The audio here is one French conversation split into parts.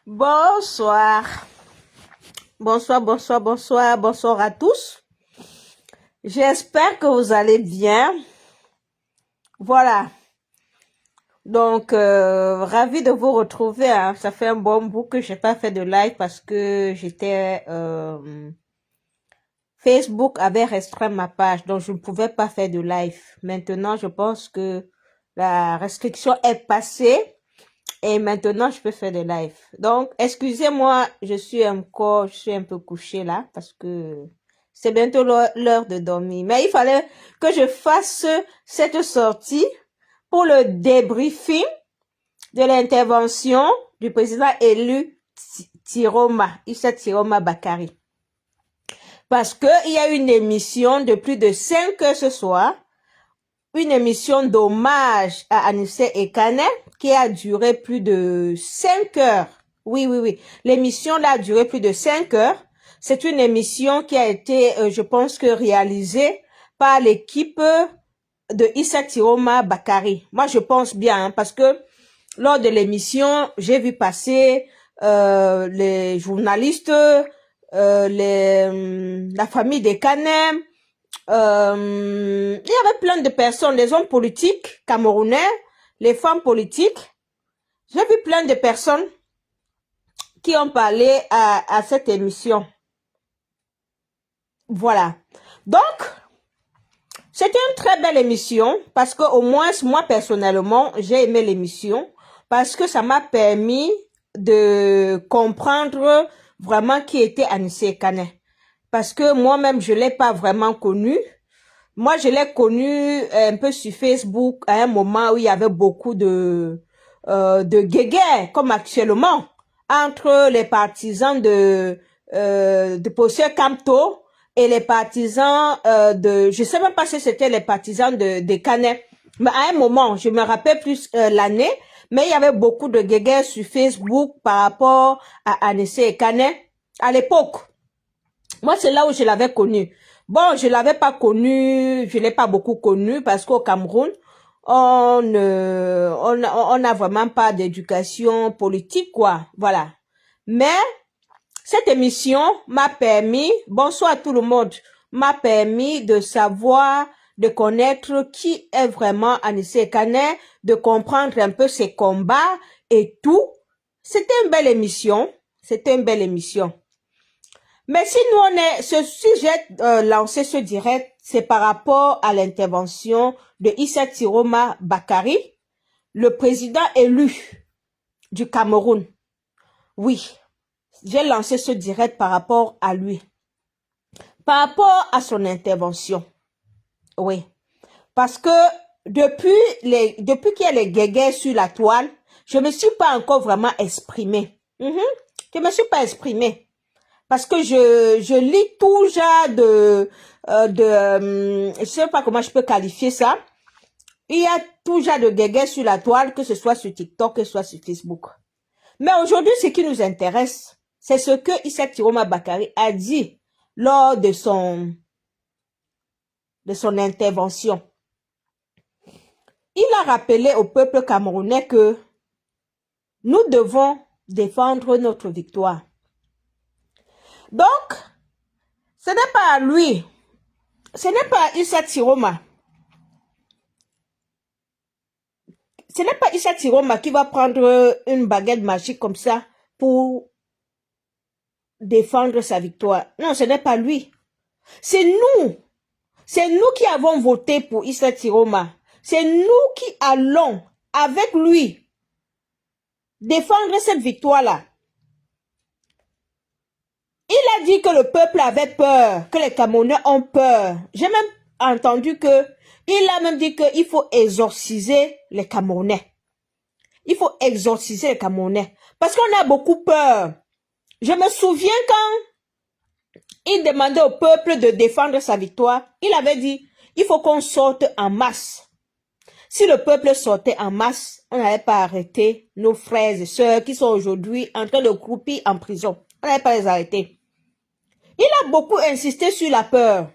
Bonsoir. Bonsoir à tous. J'espère que vous allez bien. Voilà. Donc, ravi de vous retrouver. Hein. Ça fait un bon bout que j'ai pas fait de live parce que j'étais... Facebook avait restreint ma page, donc je ne pouvais pas faire de live. Maintenant, je pense que la restriction est passée. Et maintenant, je peux faire des lives. Donc, excusez-moi, je suis un peu couchée là, parce que c'est bientôt l'heure de dormir. Mais il fallait que je fasse cette sortie pour le débriefing de l'intervention du président élu Issa Tiroma Bakari. Parce que il y a une émission de plus de 5 heures ce soir, une émission d'hommage à Anissé Ekane qui a duré plus de 5 heures. Oui. L'émission là a duré plus de 5 heures. C'est une émission qui a été, je pense que réalisée par l'équipe de Issa Tiroma Bakari. Moi, je pense bien, hein, parce que lors de l'émission, j'ai vu passer les journalistes, la famille des Kanem, il y avait plein de personnes, les hommes politiques camerounais, les femmes politiques. J'ai vu plein de personnes qui ont parlé à cette émission. Voilà. Donc, c'était une très belle émission parce que au moins, moi personnellement, j'ai aimé l'émission parce que ça m'a permis de comprendre vraiment qui était Anissé Ekane. Parce que moi-même, je l'ai pas vraiment connu. Moi, je l'ai connu un peu sur Facebook à un moment où il y avait beaucoup de guéguerres, comme actuellement, entre les partisans de Posseur Camto et les partisans je sais même pas si c'était les partisans de Canet. Mais à un moment, je me rappelle plus l'année, mais il y avait beaucoup de guéguerres sur Facebook par rapport à Anissé Ekane à l'époque. Moi, c'est là où je l'avais connu. Bon, je l'avais pas connu, je l'ai pas beaucoup connu parce qu'au Cameroun, on n'a vraiment pas d'éducation politique, quoi. Voilà. Mais cette émission m'a permis, bonsoir à tout le monde, m'a permis de savoir, de connaître qui est vraiment Anissé Ekane, de comprendre un peu ses combats et tout. C'était une belle émission. C'était une belle émission. Mais si j'ai lancé ce direct, c'est par rapport à l'intervention de Issa Tiroma Bakari, le président élu du Cameroun. Oui, j'ai lancé ce direct par rapport à lui. Par rapport à son intervention. Oui. Parce que depuis qu'il y a les guéguerres sur la toile, je me suis pas encore vraiment exprimée. Je me suis pas exprimée. Parce que je lis tout genre je sais pas comment je peux qualifier ça. Il y a tout genre de guéguerre sur la toile, que ce soit sur TikTok, que ce soit sur Facebook. Mais aujourd'hui, ce qui nous intéresse, c'est ce que Issa Tiroma Bakari a dit lors de son intervention. Il a rappelé au peuple camerounais que nous devons défendre notre victoire. Donc, ce n'est pas à lui, ce n'est pas à Issa Tiroma. Ce n'est pas Issa Tiroma qui va prendre une baguette magique comme ça pour défendre sa victoire. Non, ce n'est pas lui. C'est nous. C'est nous qui avons voté pour Issa Tiroma. C'est nous qui allons, avec lui, défendre cette victoire-là. Il a dit que le peuple avait peur, que les Camerounais ont peur. J'ai même entendu il a même dit qu'il faut exorciser les Camerounais. Il faut exorciser les Camerounais. Parce qu'on a beaucoup peur. Je me souviens quand il demandait au peuple de défendre sa victoire, il avait dit, il faut qu'on sorte en masse. Si le peuple sortait en masse, on n'allait pas arrêter nos frères et sœurs qui sont aujourd'hui en train de croupir en prison. On n'allait pas les arrêter. Il a beaucoup insisté sur la peur.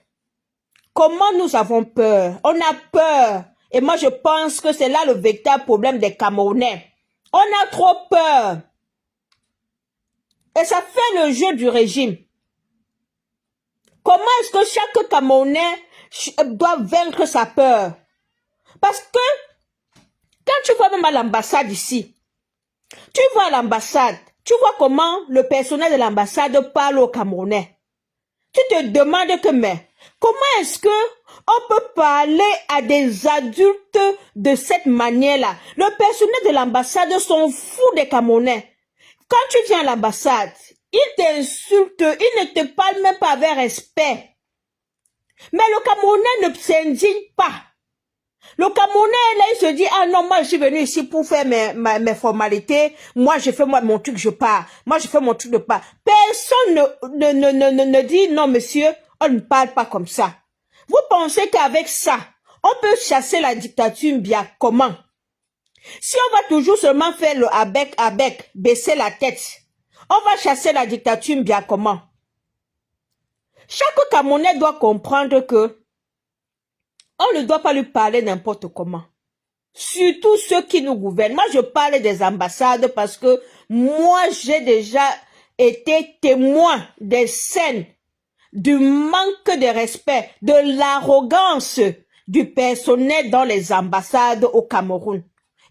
Comment nous avons peur? On a peur. Et moi, je pense que c'est là le véritable problème des Camerounais. On a trop peur. Et ça fait le jeu du régime. Comment est-ce que chaque Camerounais doit vaincre sa peur? Parce que quand tu vas même à l'ambassade ici, tu vas à l'ambassade, tu vois comment le personnel de l'ambassade parle aux Camerounais. Tu te demandes que, mais, comment est-ce que on peut parler à des adultes de cette manière-là? Le personnel de l'ambassade sont fous des Camerounais. Quand tu viens à l'ambassade, ils t'insultent, ils ne te parlent même pas avec respect. Mais le Camerounais ne s'indigne pas. Le Camerounais, là, il se dit, ah non, moi, je suis venu ici pour faire mes formalités. Moi, je fais mon truc, je pars. Moi, je fais mon truc, je pars. Personne ne dit, non, monsieur, on ne parle pas comme ça. Vous pensez qu'avec ça, on peut chasser la dictature bien comment? Si on va toujours seulement faire le avec, baisser la tête, on va chasser la dictature bien comment? Chaque Camerounais doit comprendre que on ne doit pas lui parler n'importe comment. Surtout ceux qui nous gouvernent. Moi, je parle des ambassades parce que moi, j'ai déjà été témoin des scènes, du manque de respect, de l'arrogance du personnel dans les ambassades au Cameroun.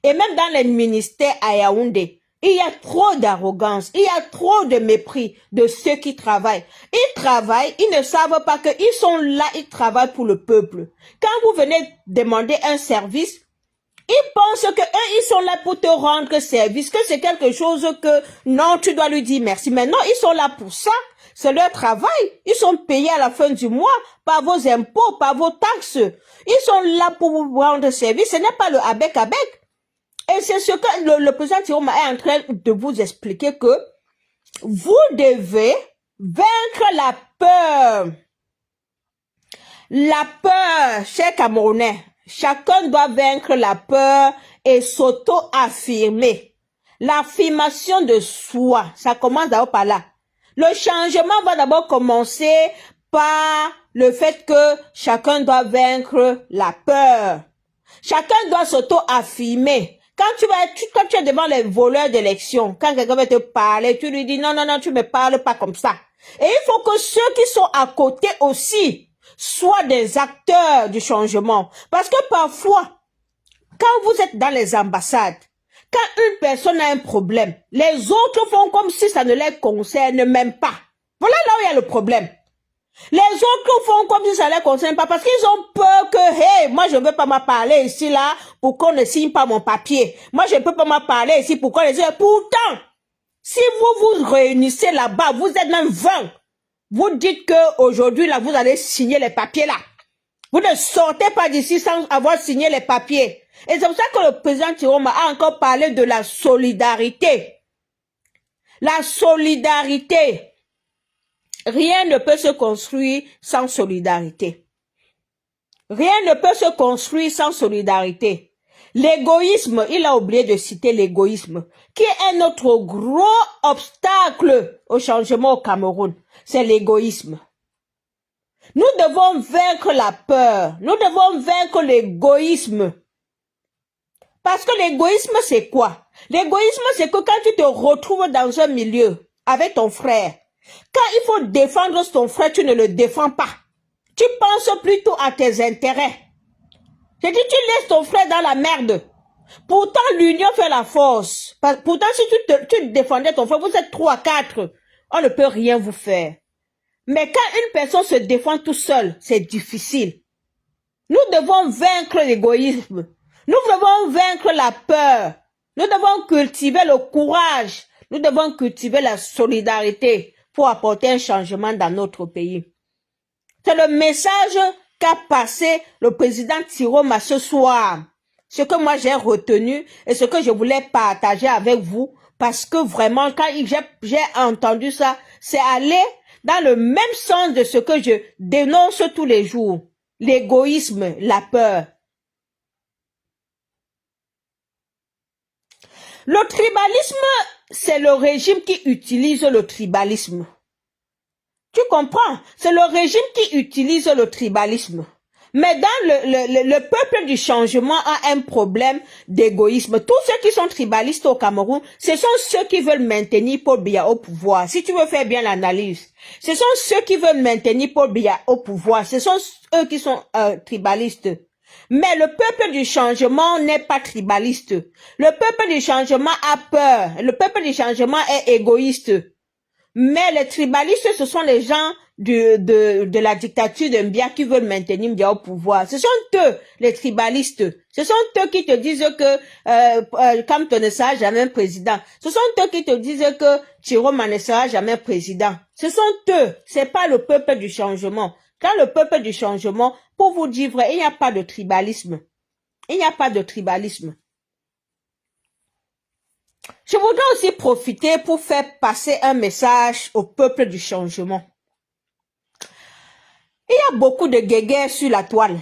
Et même dans les ministères à Yaoundé. Il y a trop d'arrogance, il y a trop de mépris de ceux qui travaillent. Ils travaillent, ils ne savent pas qu'ils sont là, ils travaillent pour le peuple. Quand vous venez demander un service, ils pensent que eux, ils sont là pour te rendre service, que c'est quelque chose que non, tu dois lui dire merci. Mais non, ils sont là pour ça. C'est leur travail. Ils sont payés à la fin du mois par vos impôts, par vos taxes. Ils sont là pour vous rendre service. Ce n'est pas le avec. Et c'est ce que le président Tiroma est en train de vous expliquer que vous devez vaincre la peur. La peur, chers Camerounais. Chacun doit vaincre la peur et s'auto-affirmer. L'affirmation de soi, ça commence d'abord par là. Le changement va d'abord commencer par le fait que chacun doit vaincre la peur. Chacun doit s'auto-affirmer. Quand tu es devant les voleurs d'élection, quand quelqu'un va te parler, tu lui dis non, tu me parles pas comme ça. Et il faut que ceux qui sont à côté aussi soient des acteurs du changement. Parce que parfois, quand vous êtes dans les ambassades, quand une personne a un problème, les autres font comme si ça ne les concerne même pas. Voilà là où il y a le problème. Les autres font comme si ça ne les concerne pas parce qu'ils ont peur que, hey, moi je ne veux pas m'en parler ici là pour qu'on ne signe pas mon papier. Moi je ne peux pas m'en parler ici pour qu'on ne signe. Pourtant, si vous vous réunissez là-bas, vous êtes même 20. Vous dites que aujourd'hui là, vous allez signer les papiers là. Vous ne sortez pas d'ici sans avoir signé les papiers. Et c'est pour ça que le président Tiroma a encore parlé de la solidarité. La solidarité. Rien ne peut se construire sans solidarité. Rien ne peut se construire sans solidarité. L'égoïsme, il a oublié de citer l'égoïsme, qui est notre gros obstacle au changement au Cameroun. C'est l'égoïsme. Nous devons vaincre la peur. Nous devons vaincre l'égoïsme. Parce que l'égoïsme, c'est quoi? L'égoïsme, c'est que quand tu te retrouves dans un milieu avec ton frère, quand il faut défendre ton frère, tu ne le défends pas. Tu penses plutôt à tes intérêts. J'ai dit, tu laisses ton frère dans la merde. Pourtant, l'union fait la force. Pourtant, si tu défendais ton frère, vous êtes 3, 4, on ne peut rien vous faire. Mais quand une personne se défend tout seul, c'est difficile. Nous devons vaincre l'égoïsme. Nous devons vaincre la peur. Nous devons cultiver le courage. Nous devons cultiver la solidarité pour apporter un changement dans notre pays. C'est le message qu'a passé le président Tiroma ce soir. Ce que moi j'ai retenu et ce que je voulais partager avec vous parce que vraiment quand j'ai entendu ça, c'est aller dans le même sens de ce que je dénonce tous les jours. L'égoïsme, la peur. Le tribalisme, c'est le régime qui utilise le tribalisme. Tu comprends? C'est le régime qui utilise le tribalisme. Mais dans le peuple du changement a un problème d'égoïsme. Tous ceux qui sont tribalistes au Cameroun, ce sont ceux qui veulent maintenir Paul Biya au pouvoir. Si tu veux faire bien l'analyse, ce sont ceux qui veulent maintenir Paul Biya au pouvoir. Ce sont eux qui sont tribalistes. Mais le peuple du changement n'est pas tribaliste. Le peuple du changement a peur. Le peuple du changement est égoïste. Mais les tribalistes, ce sont les gens de la dictature de Mbia qui veulent maintenir Mbia au pouvoir. Ce sont eux, les tribalistes. Ce sont eux qui te disent que Kamto ne sera jamais président. Ce sont eux qui te disent que Chiroma ne sera jamais président. Ce sont eux, c'est pas le peuple du changement. Quand le peuple du changement, pour vous dire vrai, il n'y a pas de tribalisme. Il n'y a pas de tribalisme. Je voudrais aussi profiter pour faire passer un message au peuple du changement. Il y a beaucoup de guéguerres sur la toile.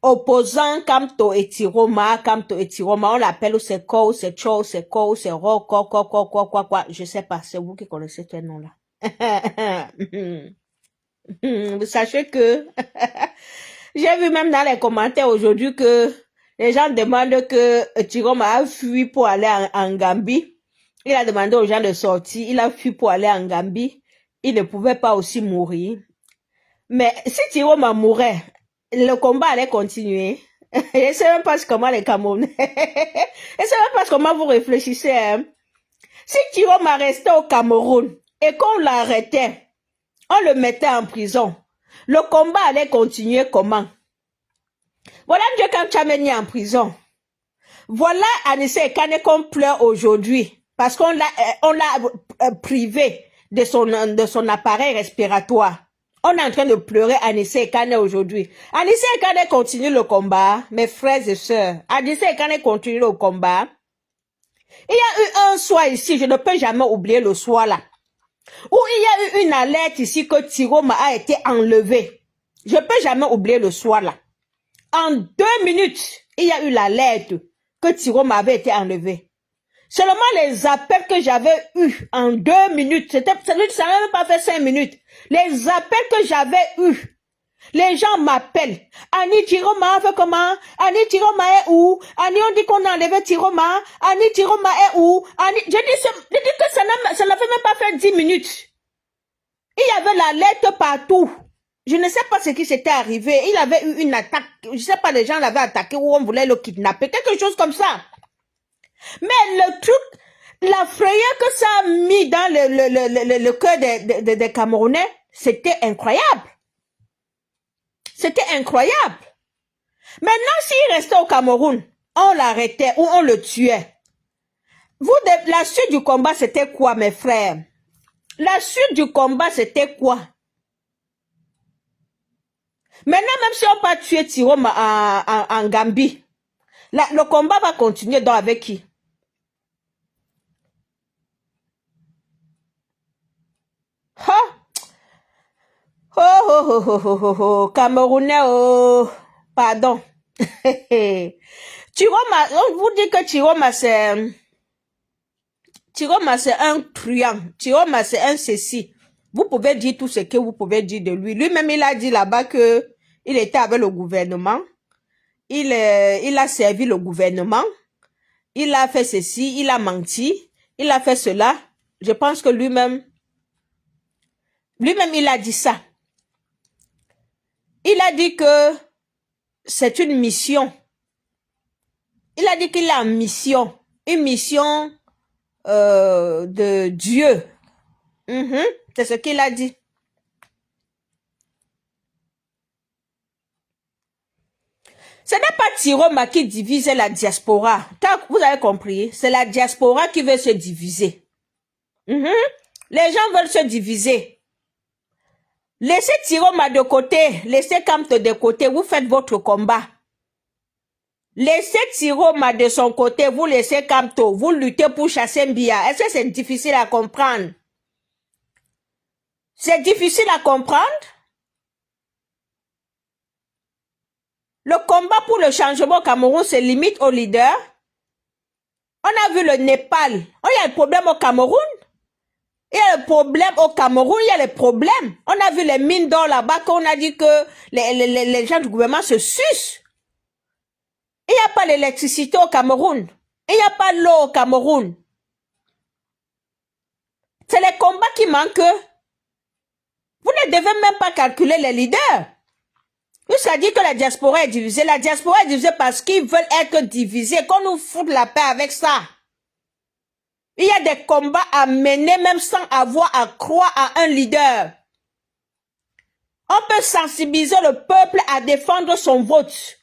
Opposants Kamto et Tiroma, on l'appelle ou c'est Ko, ou c'est Cho, ou c'est Ko, ou c'est Ro, quoi, je sais pas, c'est vous qui connaissez ce nom-là. Vous sachez que j'ai vu même dans les commentaires aujourd'hui que les gens demandent que Tiroma a fui pour aller en Gambie. Il a demandé aux gens de sortir. Il a fui pour aller en Gambie. Il ne pouvait pas aussi mourir. Mais si Tiroma mourait, le combat allait continuer. Je ne sais même pas comment les Camerounais. Je ne sais même pas comment vous réfléchissez. Hein. Si Tiroma restait au Cameroun et qu'on l'arrêtait, on le mettait en prison, le combat allait continuer comment? Voilà Ndjeka Tchameni en prison. Voilà Anissé Ekane qu'on pleure aujourd'hui parce qu'on l'a privé de son appareil respiratoire. On est en train de pleurer Anissé Ekane aujourd'hui. Anissé Ekane continue le combat, mes frères et sœurs. Anissé Ekane continue le combat. Il y a eu un soir ici, je ne peux jamais oublier le soir là, où il y a eu une alerte ici que Tiroma a été enlevé. Je ne peux jamais oublier le soir là. En 2 minutes, il y a eu l'alerte que Tiroma avait été enlevé. Seulement les appels que j'avais eus en 2 minutes, ça n'a même pas fait 5 minutes. Les appels que j'avais eus, les gens m'appellent. Annie Tiroma fait comment? Annie Tiroma est où? Annie, on dit qu'on a enlevé Tiroma. Annie Tiroma est où? Annie, je dis que ça n'avait même pas fait 10 minutes. Il y avait l'alerte partout. Je ne sais pas ce qui s'était arrivé. Il avait eu une attaque. Je ne sais pas, les gens l'avaient attaqué ou on voulait le kidnapper. Quelque chose comme ça. Mais le truc, la frayeur que ça a mis dans le cœur des Camerounais, c'était incroyable. C'était incroyable. Maintenant, s'il restait au Cameroun, on l'arrêtait ou on le tuait. La suite du combat, c'était quoi, mes frères? La suite du combat, c'était quoi? Maintenant, même si on pas tué Tiroma en Gambie, le combat va continuer donc avec qui? Oh, Camerounais, oh, pardon. Tiroma, on vous dit que Tiroma c'est un truand. Tiroma c'est un ceci. Vous pouvez dire tout ce que vous pouvez dire de lui. Lui-même, il a dit là-bas que il était avec le gouvernement. Il a servi le gouvernement. Il a fait ceci, il a menti. Il a fait cela. Je pense que lui-même, il a dit ça. Il a dit que c'est une mission. Il a dit qu'il a une mission. Une mission de Dieu. C'est ce qu'il a dit. Ce n'est pas Tiroma qui divise la diaspora. Vous avez compris, c'est la diaspora qui veut se diviser. Les gens veulent se diviser. Laissez Tiroma de côté, laissez Kamto de côté, vous faites votre combat. Laissez Tiroma de son côté, vous laissez Kamto, vous luttez pour chasser Mbia. Est-ce que c'est difficile à comprendre? C'est difficile à comprendre? Le combat pour le changement au Cameroun se limite aux leaders. On a vu le Népal. Il y a un problème au Cameroun. Il y a le problème au Cameroun, il y a les problèmes. On a vu les mines d'or là-bas, qu'on a dit que les gens du gouvernement se sucent. Il n'y a pas l'électricité au Cameroun. Il n'y a pas l'eau au Cameroun. C'est les combats qui manquent. Vous ne devez même pas calculer les leaders. Ça dit que la diaspora est divisée. La diaspora est divisée parce qu'ils veulent être divisés. Qu'on nous foute la paix avec ça. Il y a des combats à mener même sans avoir à croire à un leader. On peut sensibiliser le peuple à défendre son vote.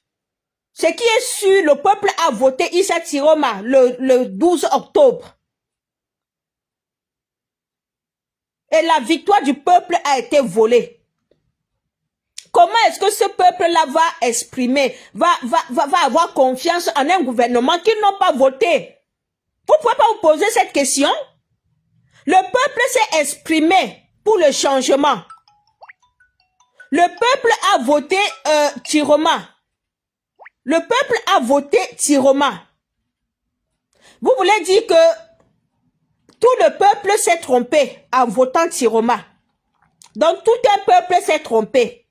Ce qui est sûr, le peuple a voté Issa Tiroma le 12 octobre. Et la victoire du peuple a été volée. Comment est-ce que ce peuple-là va exprimer, va avoir confiance en un gouvernement qu'ils n'ont pas voté? Vous ne pouvez pas vous poser cette question? Le peuple s'est exprimé pour le changement. Le peuple a voté Tiroma. Le peuple a voté Tiroma. Vous voulez dire que tout le peuple s'est trompé en votant Tiroma. Donc tout un peuple s'est trompé.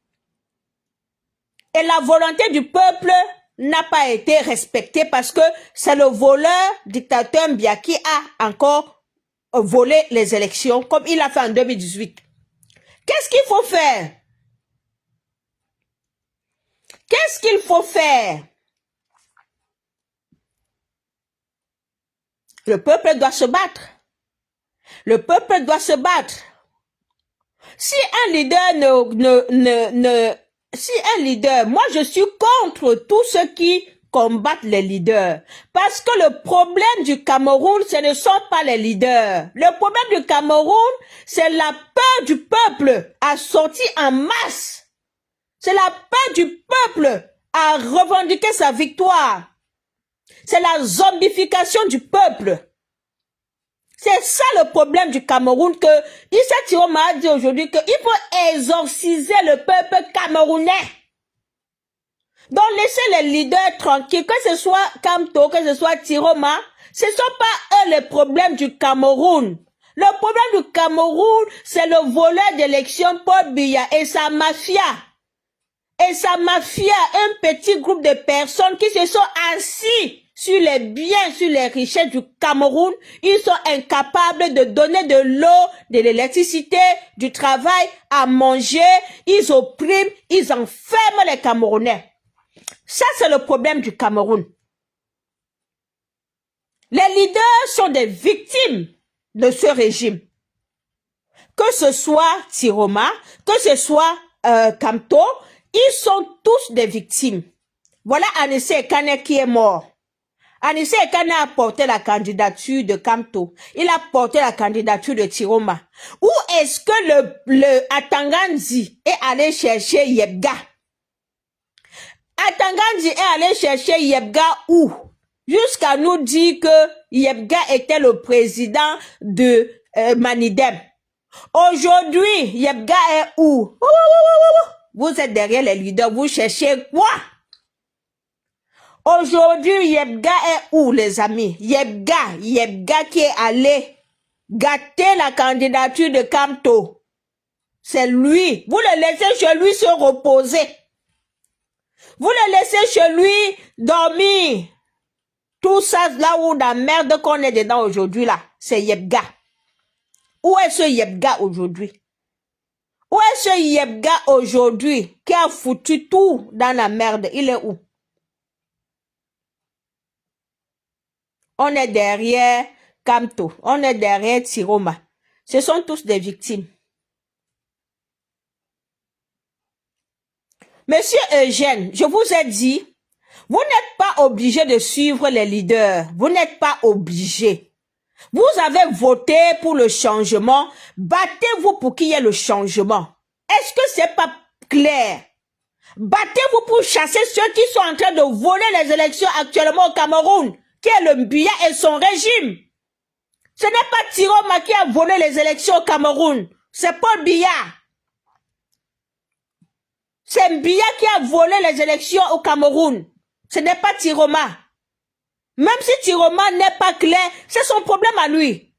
Et la volonté du peuple n'a pas été respectée parce que c'est le voleur dictateur Mbia qui a encore volé les élections comme il a fait en 2018. Qu'est-ce qu'il faut faire? Qu'est-ce qu'il faut faire? Le peuple doit se battre. Le peuple doit se battre. Si un leader si un leader, moi je suis contre tous ceux qui combattent les leaders. Parce que le problème du Cameroun, ce ne sont pas les leaders. Le problème du Cameroun, c'est la peur du peuple à sortir en masse. C'est la peur du peuple à revendiquer sa victoire. C'est la zombification du peuple. C'est ça le problème du Cameroun que Issa Tiroma a dit aujourd'hui qu'il faut exorciser le peuple camerounais. Donc laissez les leaders tranquilles, que ce soit Kamto, que ce soit Tiroma, ce ne sont pas eux les problèmes du Cameroun. Le problème du Cameroun, c'est le voleur d'élection Paul Biya et sa mafia. Et sa mafia, un petit groupe de personnes qui se sont assis sur les biens, sur les richesses du Cameroun. Ils sont incapables de donner de l'eau, de l'électricité, du travail, à manger. Ils oppriment, ils enferment les Camerounais. Ça, c'est le problème du Cameroun. Les leaders sont des victimes de ce régime. Que ce soit Tiroma, que ce soit Kamto, ils sont tous des victimes. Voilà Anissé Ekane qui est mort. Anissé Ekane a porté la candidature de Kamto. Il a porté la candidature de Tiroma. Où est-ce que le Atanganzi est allé chercher Yebga? Atanganzi est allé chercher Yebga où? Jusqu'à nous dire que Yebga était le président de Manidem. Aujourd'hui, Yebga est où? Vous êtes derrière les leaders, vous cherchez quoi? Aujourd'hui, Yebga est où, les amis? Yebga qui est allé gâter la candidature de Kamto. C'est lui. Vous le laissez chez lui se reposer. Vous le laissez chez lui dormir. Tout ça, là où la merde qu'on est dedans aujourd'hui, là, c'est Yebga. Où est ce Yebga aujourd'hui? Où est ce Yebga aujourd'hui qui a foutu tout dans la merde? Il est où? On est derrière Kamto, on est derrière Tiroma. Ce sont tous des victimes. Monsieur Eugène, je vous ai dit, vous n'êtes pas obligé de suivre les leaders. Vous n'êtes pas obligé. Vous avez voté pour le changement. Battez-vous pour qu'il y ait le changement. Est-ce que c'est pas clair? Battez-vous pour chasser ceux qui sont en train de voler les élections actuellement au Cameroun, qui est le Biya et son régime. Ce n'est pas Tiroma qui a volé les élections au Cameroun. C'est Paul Biya. C'est Biya qui a volé les élections au Cameroun. Ce n'est pas Tiroma. Même si Tiroma n'est pas clair, c'est son problème à lui.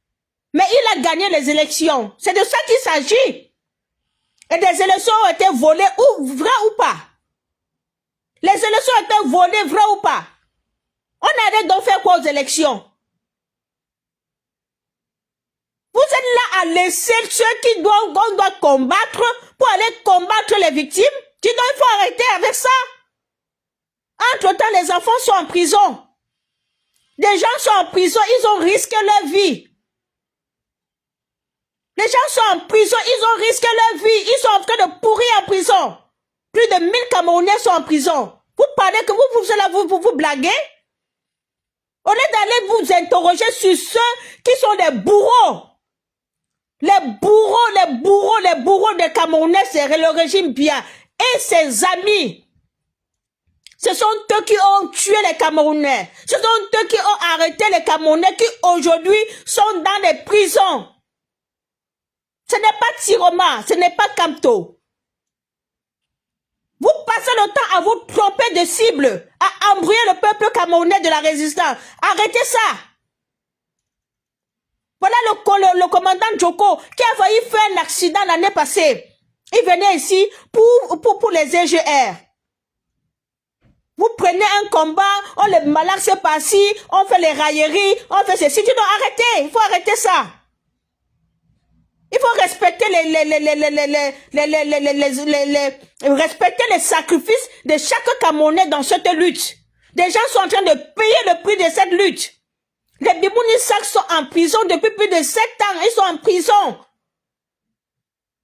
Mais il a gagné les élections. C'est de ça qu'il s'agit. Et des élections ont été volées, vrai ou pas? Les élections ont été volées, vrai ou pas? On allait donc faire quoi aux élections? Vous êtes là à laisser ceux qui doivent combattre pour aller combattre les victimes. Il faut arrêter avec ça. Entre-temps, les enfants sont en prison. Les gens sont en prison, ils ont risqué leur vie. Les gens sont en prison, ils ont risqué leur vie. Ils sont en train de pourrir en prison. Plus de 1000 Camerounais sont en prison. Vous parlez que vous blaguez? Au lieu d'aller vous interroger sur ceux qui sont des bourreaux. Les bourreaux des Camerounais, c'est le régime bien. Et ses amis. Ce sont eux qui ont tué les Camerounais. Ce sont eux qui ont arrêté les Camerounais qui aujourd'hui sont dans les prisons. Ce n'est pas Tiroma, ce n'est pas Kamto. Vous passez le temps à vous tromper de cible, à embrouiller le peuple camerounais de la résistance. Arrêtez ça. Voilà le commandant Djoko qui a failli faire un accident l'année passée. Il venait ici pour les EGR. Vous prenez un combat, on les malaxe par-ci, on fait les railleries, on fait ceci. Tu dois arrêter, il faut arrêter ça. Il faut respecter respecter les sacrifices de chaque Camerounais dans cette lutte. Des gens sont en train de payer le prix de cette lutte. Les Bibounissacs sont en prison depuis plus de 7 ans. Ils sont en prison.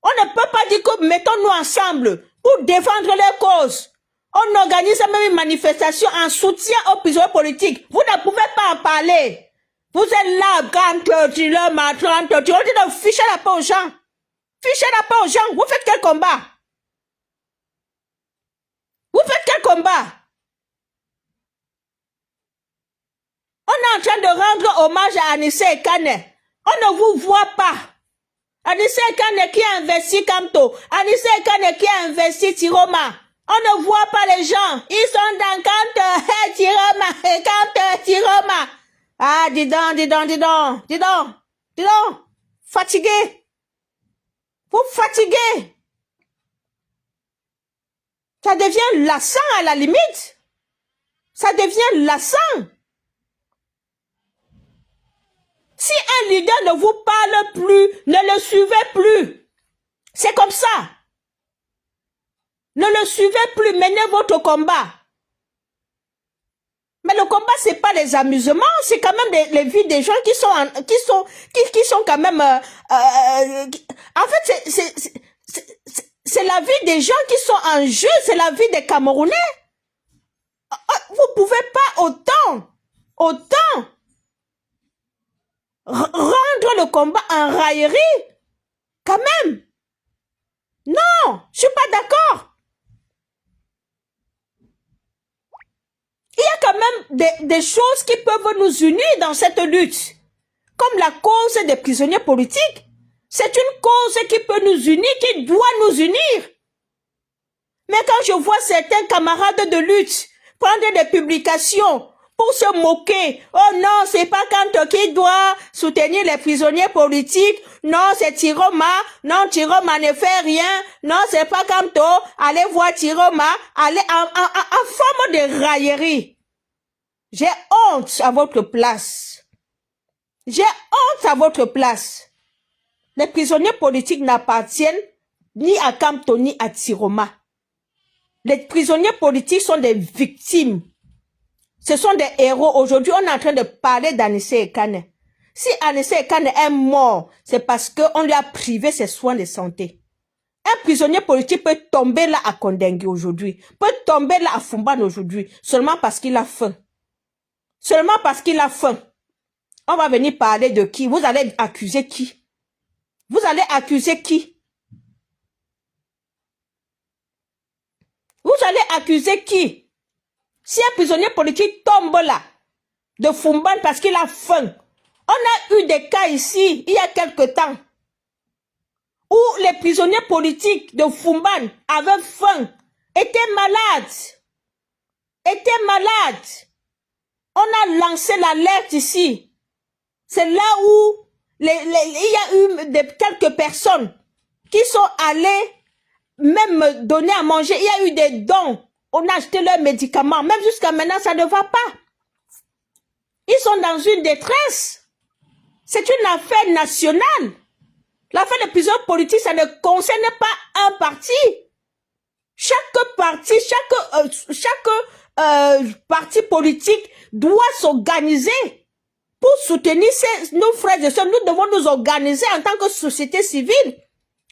On ne peut pas dire que mettons-nous ensemble pour défendre leur cause. On organise même une manifestation en soutien aux prisonniers politiques. Vous ne pouvez pas en parler. Vous êtes là, quand tu le m'attends, tu de ficher la paix aux gens. Fichez la paix aux gens. Vous faites quel combat? Vous faites quel combat? On est en train de rendre hommage à Anissé Kane. On ne vous voit pas. Anissé Kane qui a investi Kamto. Anissé Kane qui a investi Tiroma. On ne voit pas les gens. Ils sont dans Kamto, Tiroma, Kamto, Tiroma. Ah, dis donc. Fatigué. Vous fatiguez. Ça devient lassant à la limite. Ça devient lassant. Si un leader ne vous parle plus, ne le suivez plus. C'est comme ça. Ne le suivez plus, menez votre combat. Mais le combat, c'est pas les amusements, c'est quand même les vies des gens qui sont quand même... en fait, c'est la vie des gens qui sont en jeu, c'est la vie des Camerounais. Vous pouvez pas autant rendre le combat en raillerie. Quand même. Non, je suis pas d'accord. Il y a quand même des choses qui peuvent nous unir dans cette lutte. Comme la cause des prisonniers politiques. C'est une cause qui peut nous unir, qui doit nous unir. Mais quand je vois certains camarades de lutte prendre des publications pour se moquer, oh non, c'est pas Kamto qui doit soutenir les prisonniers politiques, non, c'est Tiroma, non, Tiroma ne fait rien, non, c'est pas Kamto, allez voir Tiroma, allez en forme de raillerie. J'ai honte à votre place. J'ai honte à votre place. Les prisonniers politiques n'appartiennent ni à Kamto ni à Tiroma. Les prisonniers politiques sont des victimes. Ce sont des héros. Aujourd'hui, on est en train de parler d'Anissé Kane. Si Anissé Kane est mort, c'est parce qu'on lui a privé ses soins de santé. Un prisonnier politique peut tomber là à Kondengue aujourd'hui, peut tomber là à Fumban aujourd'hui, seulement parce qu'il a faim. Seulement parce qu'il a faim. On va venir parler de qui? Vous allez accuser qui? Vous allez accuser qui? Vous allez accuser qui? Si un prisonnier politique tombe là, de Fumban parce qu'il a faim, on a eu des cas ici, il y a quelque temps, où les prisonniers politiques de Fumban avaient faim, étaient malades. On a lancé l'alerte ici. C'est là où il y a eu quelques personnes qui sont allées même donner à manger. Il y a eu des dons. On a acheté leurs médicaments. Même jusqu'à maintenant, ça ne va pas. Ils sont dans une détresse. C'est une affaire nationale. L'affaire des prisons politiques, ça ne concerne pas un parti. Chaque parti, chaque parti politique doit s'organiser pour soutenir nos frères et sœurs. Nous devons nous organiser en tant que société civile,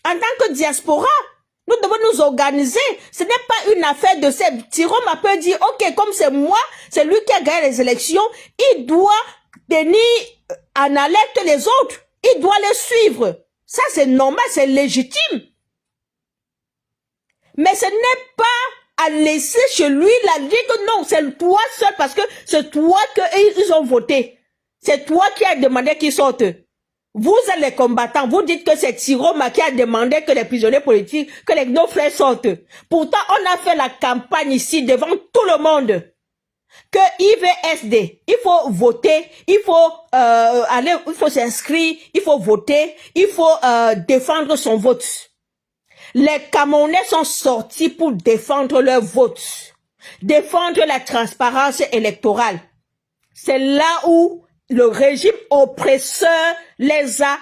en tant que diaspora. Nous devons nous organiser. Ce n'est pas une affaire de cette. Tiroma peut dire, ok, comme c'est moi, c'est lui qui a gagné les élections, il doit tenir en alerte les autres. Il doit les suivre. Ça, c'est normal, c'est légitime. Mais ce n'est pas à laisser chez lui la dire que non, c'est toi seul parce que c'est toi qu'ils ont voté. C'est toi qui as demandé qu'ils sortent. Vous êtes les combattants. Vous dites que c'est Tiroma qui a demandé que les prisonniers politiques, que nos frères sortent. Pourtant, on a fait la campagne ici devant tout le monde. Que IVSD, il faut voter, il faut aller, il faut s'inscrire, il faut voter, il faut défendre son vote. Les Camerounais sont sortis pour défendre leur vote, défendre la transparence électorale. C'est là où le régime oppresseur les a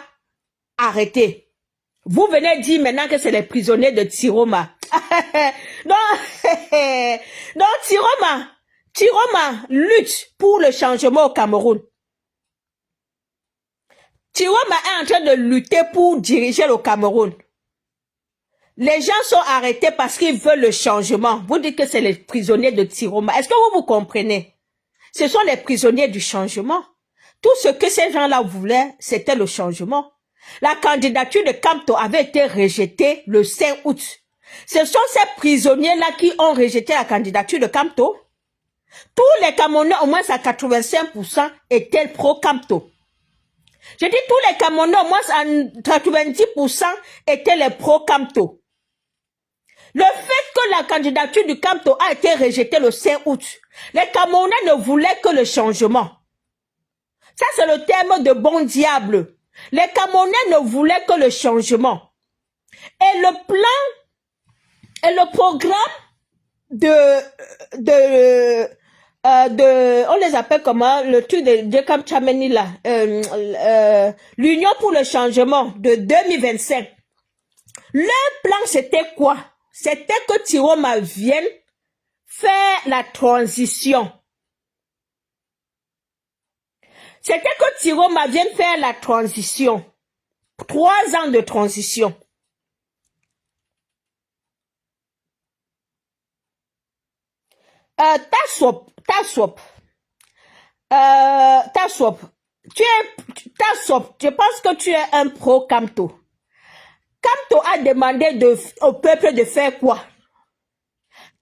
arrêtés. Vous venez dire maintenant que c'est les prisonniers de Tiroma. Non, non, Tiroma lutte pour le changement au Cameroun. Tiroma est en train de lutter pour diriger le Cameroun. Les gens sont arrêtés parce qu'ils veulent le changement. Vous dites que c'est les prisonniers de Tiroma. Est-ce que vous comprenez? Ce sont les prisonniers du changement. Tout ce que ces gens-là voulaient, c'était le changement. La candidature de Kamto avait été rejetée le 5 août. Ce sont ces prisonniers-là qui ont rejeté la candidature de Kamto. Tous les Camerounais, au moins à 85%, étaient pro-Kamto. Je dis tous les Camerounais, au moins à 90% étaient les pro-Kamto. Le fait que la candidature du Kamto a été rejetée le 5 août, les Camerounais ne voulaient que le changement. Ça, c'est le terme de bon diable. Les Camerounais ne voulaient que le changement. Et le plan et le programme on les appelle comment, le truc de Camp Chameni là, l'Union pour le changement de 2025. Leur plan, c'était quoi? C'était que Tiroma vienne faire la transition. C'était que Tiroma vienne faire la transition. 3 ans de transition. Tassop. Je pense que tu es un pro Kamto. Kamto a demandé au peuple de faire quoi?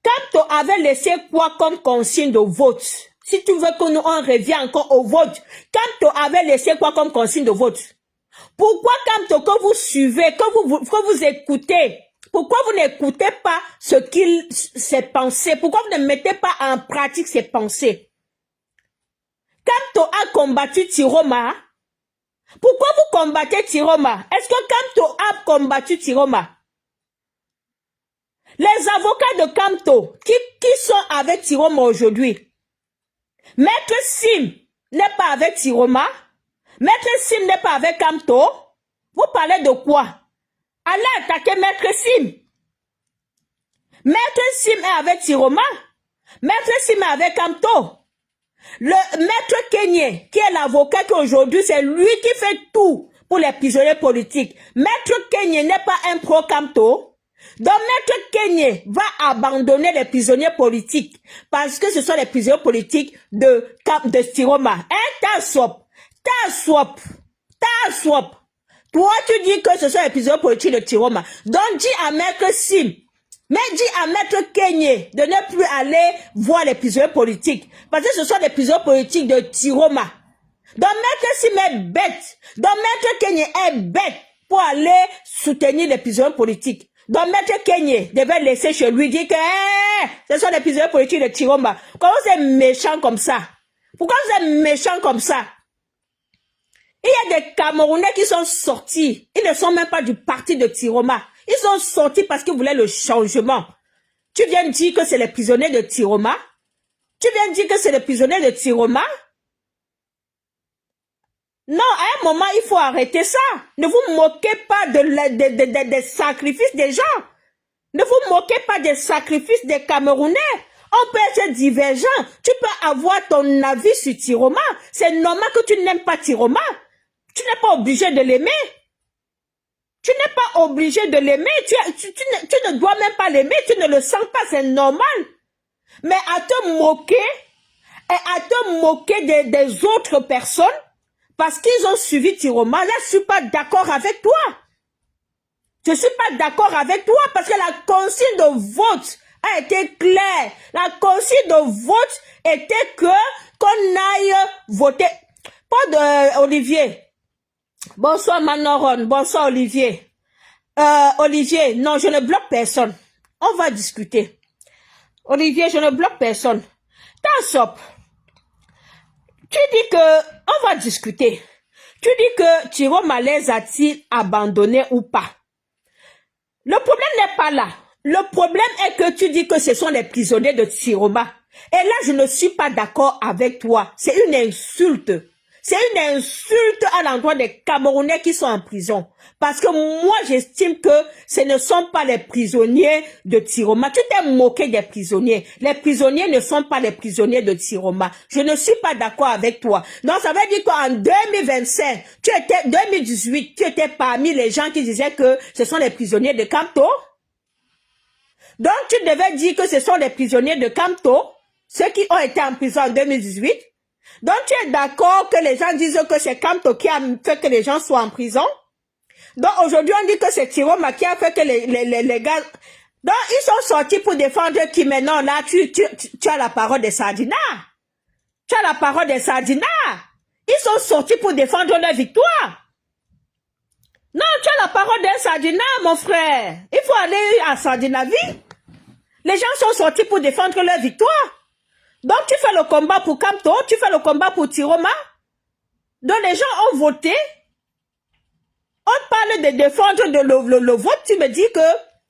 Kamto avait laissé quoi comme consigne de vote? Si tu veux que nous on revienne encore au vote, Kamto avait laissé quoi comme consigne de vote? Pourquoi Kamto que vous suivez, que vous écoutez, pourquoi vous n'écoutez pas ce qu'il s'est pensé? Pourquoi vous ne mettez pas en pratique ses pensées? Kamto a combattu Tiroma. Pourquoi vous combattez Tiroma? Est-ce que Kamto a combattu Tiroma? Les avocats de Kamto qui sont avec Tiroma aujourd'hui. Maître Sim n'est pas avec Tiroma. Maître Sim n'est pas avec Kamto. Vous parlez de quoi? Allez attaquer Maître Sim. Maître Sim est avec Tiroma. Maître Sim est avec Kamto. Le Maître Kenyé, qui est l'avocat qui aujourd'hui, c'est lui qui fait tout pour les prisonniers politiques. Maître Kenyé n'est pas un pro-Kamto. Donc Maître Kenyé va abandonner les prisonniers politiques parce que ce sont les prisonniers politiques de Tiroma. Tassop. Toi, tu dis que ce sont les prisonniers politiques de Tiroma. Donc, dis à Maître Sim, mais dis à Maître Kenyé de ne plus aller voir les prisonniers politiques. Parce que ce sont les prisonniers politiques de Tiroma. Donc, Maître Sim est bête. Donc, Maître Kenyé est bête pour aller soutenir les prisonniers politiques. Donc, Maître Kenyé devait laisser chez lui dire que ce sont les prisonniers politiques de Tiroma. Comment vous êtes méchant comme ça? Pourquoi vous êtes méchant comme ça? Il y a des Camerounais qui sont sortis. Ils ne sont même pas du parti de Tiroma. Ils sont sortis parce qu'ils voulaient le changement. Tu viens dire que c'est les prisonniers de Tiroma? Tu viens dire que c'est les prisonniers de Tiroma? Non, à un moment, il faut arrêter ça. Ne vous moquez pas des sacrifices des gens. Ne vous moquez pas des sacrifices des Camerounais. On peut être divergent. Tu peux avoir ton avis sur Tiroma. C'est normal que tu n'aimes pas Tiroma. Tu n'es pas obligé de l'aimer. Tu n'es pas obligé de l'aimer. Tu ne dois même pas l'aimer. Tu ne le sens pas. C'est normal. Mais à te moquer et à te moquer des autres personnes parce qu'ils ont suivi Tiroma, là, je ne suis pas d'accord avec toi. Je ne suis pas d'accord avec toi parce que la consigne de vote a été claire. La consigne de vote était qu'on aille voter. Pas de Olivier. Bonsoir Manoron. Bonsoir Olivier. Olivier, non, je ne bloque personne. On va discuter. Olivier, je ne bloque personne. Tassop, tu dis que on va discuter. Tu dis que Tiroma les a-t-il abandonnés ou pas? Le problème n'est pas là. Le problème est que tu dis que ce sont les prisonniers de Tiroma. Et là, je ne suis pas d'accord avec toi. C'est une insulte. C'est une insulte à l'endroit des Camerounais qui sont en prison. Parce que moi, j'estime que ce ne sont pas les prisonniers de Tiroma. Tu t'es moqué des prisonniers. Les prisonniers ne sont pas les prisonniers de Tiroma. Je ne suis pas d'accord avec toi. Donc, ça veut dire qu'en 2025, 2018, tu étais parmi les gens qui disaient que ce sont les prisonniers de Kamto. Donc, tu devais dire que ce sont les prisonniers de Kamto, ceux qui ont été en prison en 2018. Donc, tu es d'accord que les gens disent que c'est Kamto qui a fait que les gens soient en prison? Donc, aujourd'hui, on dit que c'est Tiroma qui a fait que les gars... Donc, ils sont sortis pour défendre qui maintenant, là, tu as la parole des Sardinats. Tu as la parole des Sardinats. Ils sont sortis pour défendre leur victoire. Non, tu as la parole d'un Sardinat, mon frère. Il faut aller à Sardinavie. Les gens sont sortis pour défendre leur victoire. Donc, tu fais le combat pour Kamto, tu fais le combat pour Tiroma. Donc, les gens ont voté. On parle de défendre le vote. Tu me dis que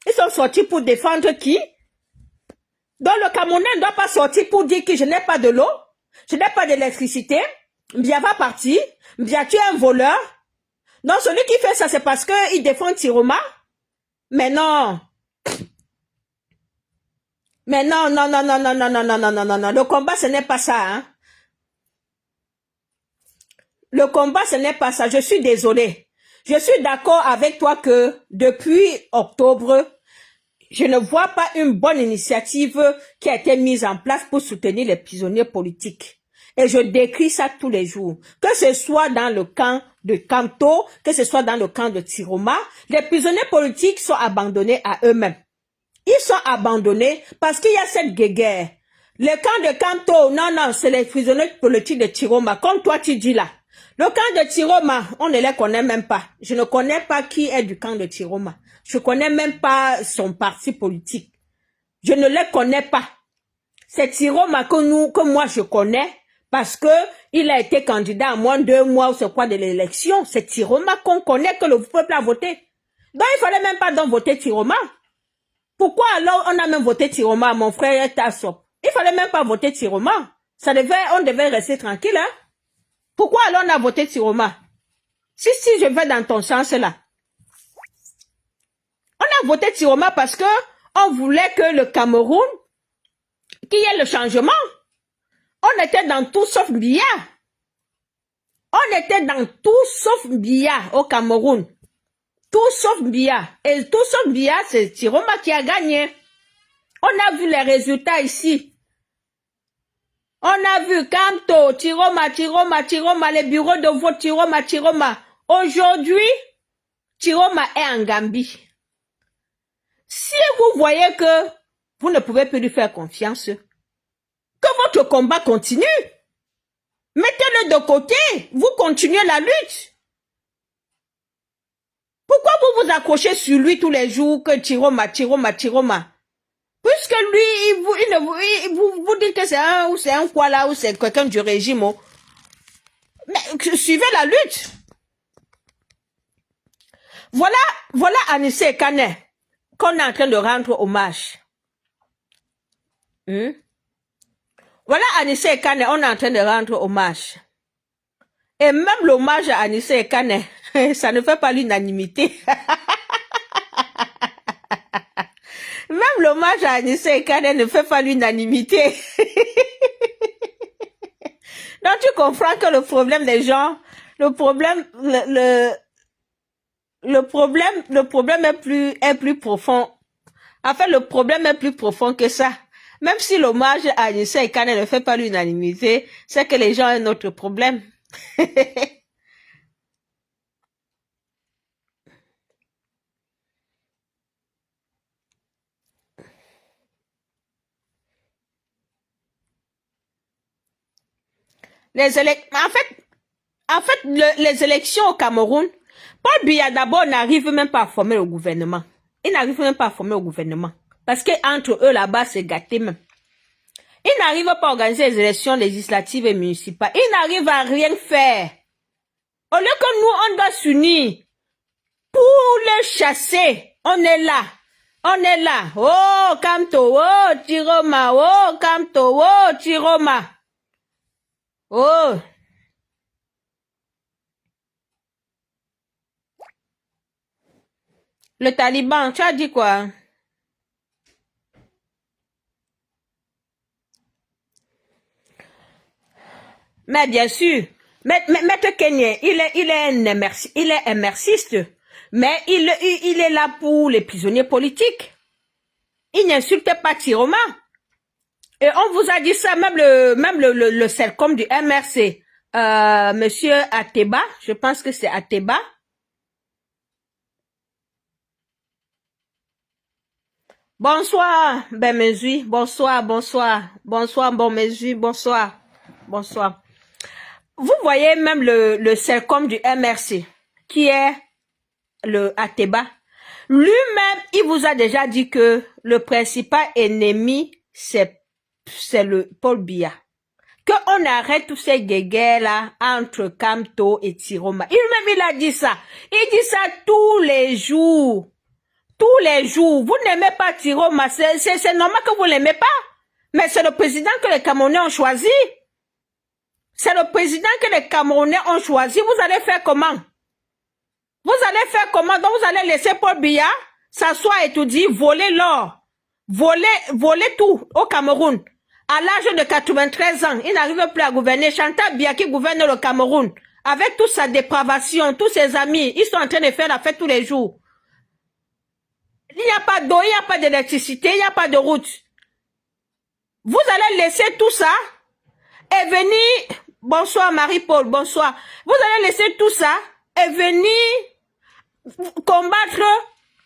ils sont sortis pour défendre qui? Donc, le Camerounais ne doit pas sortir pour dire que je n'ai pas de l'eau, je n'ai pas d'électricité. Mbia va partir. Mbia, tu es un voleur. Donc, celui qui fait ça, c'est parce qu'il défend Tiroma. Mais non. Mais non, non, non, non, non, non, non, non, non, non, non, non. Le combat, ce n'est pas ça, hein. Le combat, ce n'est pas ça. Je suis désolée. Je suis d'accord avec toi que depuis octobre, je ne vois pas une bonne initiative qui a été mise en place pour soutenir les prisonniers politiques. Et je décris ça tous les jours. Que ce soit dans le camp de Kamto, que ce soit dans le camp de Tiroma, les prisonniers politiques sont abandonnés à eux-mêmes. Ils sont abandonnés parce qu'il y a cette guerre. Le camp de Kamto, non, non, c'est les prisonniers politiques de Tiroma, comme toi tu dis là. Le camp de Tiroma, on ne les connaît même pas. Je ne connais pas qui est du camp de Tiroma. Je ne connais même pas son parti politique. Je ne les connais pas. C'est Tiroma que moi je connais parce que il a été candidat à moins de 2 mois ou c'est quoi de l'élection. C'est Tiroma qu'on connaît, que le peuple a voté. Donc il fallait même pas donc voter Tiroma. Pourquoi alors on a même voté Tiroma, mon frère Tassop? Il fallait même pas voter Tiroma. On devait rester tranquille, hein? Pourquoi alors on a voté Tiroma? Si je vais dans ton sens là. On a voté Tiroma parce que on voulait que le Cameroun, qu'il y ait le changement. On était dans tout sauf Biya. On était dans tout sauf Biya au Cameroun. Tout sauf Biya. Et tout sauf Biya, c'est Tiroma qui a gagné. On a vu les résultats ici. On a vu Kamto, Tiroma, les bureaux de vote, Tiroma. Aujourd'hui, Tiroma est en Gambie. Si vous voyez que vous ne pouvez plus lui faire confiance, que votre combat continue, mettez-le de côté, vous continuez la lutte. Pourquoi vous vous accrochez sur lui tous les jours que Tiroma? Puisque lui, vous dites que c'est un quoi là, ou c'est quelqu'un du régime. Mais suivez la lutte. Voilà Anissé Kane qu'on est en train de rendre hommage. Voilà Anissé Kane, on est en train de rendre hommage. Et même l'hommage à Anissé Kane, ça ne fait pas l'unanimité. Même l'hommage à Anissé Kane ne fait pas l'unanimité. Donc tu comprends que le problème des gens, le problème est plus profond. En fait, le problème est plus profond que ça. Même si l'hommage à Anissé Kane ne fait pas l'unanimité, c'est que les gens ont un autre problème. En fait, les élections au Cameroun, Paul Biya d'abord n'arrive même pas à former le gouvernement. Il n'arrive même pas à former le gouvernement. Parce que entre eux là-bas, c'est gâté même. Il n'arrive pas à organiser les élections législatives et municipales. Il n'arrive à rien faire. Au lieu que nous, on doit s'unir pour les chasser, on est là. On est là. Oh, Kamto, oh, Tiroma, oh, Kamto, oh, Tiroma. Oh. Le Taliban, tu as dit quoi? Mais bien sûr, Maître Kenyan, il est un marxiste, mais il est là pour les prisonniers politiques. Il n'insulte pas Tiroma. Et on vous a dit ça, même le CELCOM du MRC, monsieur Ateba, je pense que c'est Ateba. Bonsoir, Ben Mesui, bonsoir, bon Mesui, bonsoir. Vous voyez même le CELCOM du MRC, qui est le Ateba. Lui-même, il vous a déjà dit que le principal ennemi, c'est le Paul Biya. Qu'on arrête tous ces guéguerres là entre Kamto et Tiroma. Lui-même, il a dit ça. Il dit ça tous les jours. Tous les jours. Vous n'aimez pas Tiroma. C'est normal que vous l'aimez pas. Mais c'est le président que les Camerounais ont choisi. C'est le président que les Camerounais ont choisi. Vous allez faire comment? Vous allez faire comment? Donc vous allez laisser Paul Biya s'asseoir et tout dire, voler l'or, voler tout au Cameroun. À l'âge de 93 ans, il n'arrive plus à gouverner. Chantal Biya qui gouverne le Cameroun, avec toute sa dépravation, tous ses amis, ils sont en train de faire la fête tous les jours. Il n'y a pas d'eau, il n'y a pas d'électricité, il n'y a pas de route. Vous allez laisser tout ça et venir... Bonsoir Marie-Paul, bonsoir. Vous allez laisser tout ça et venir combattre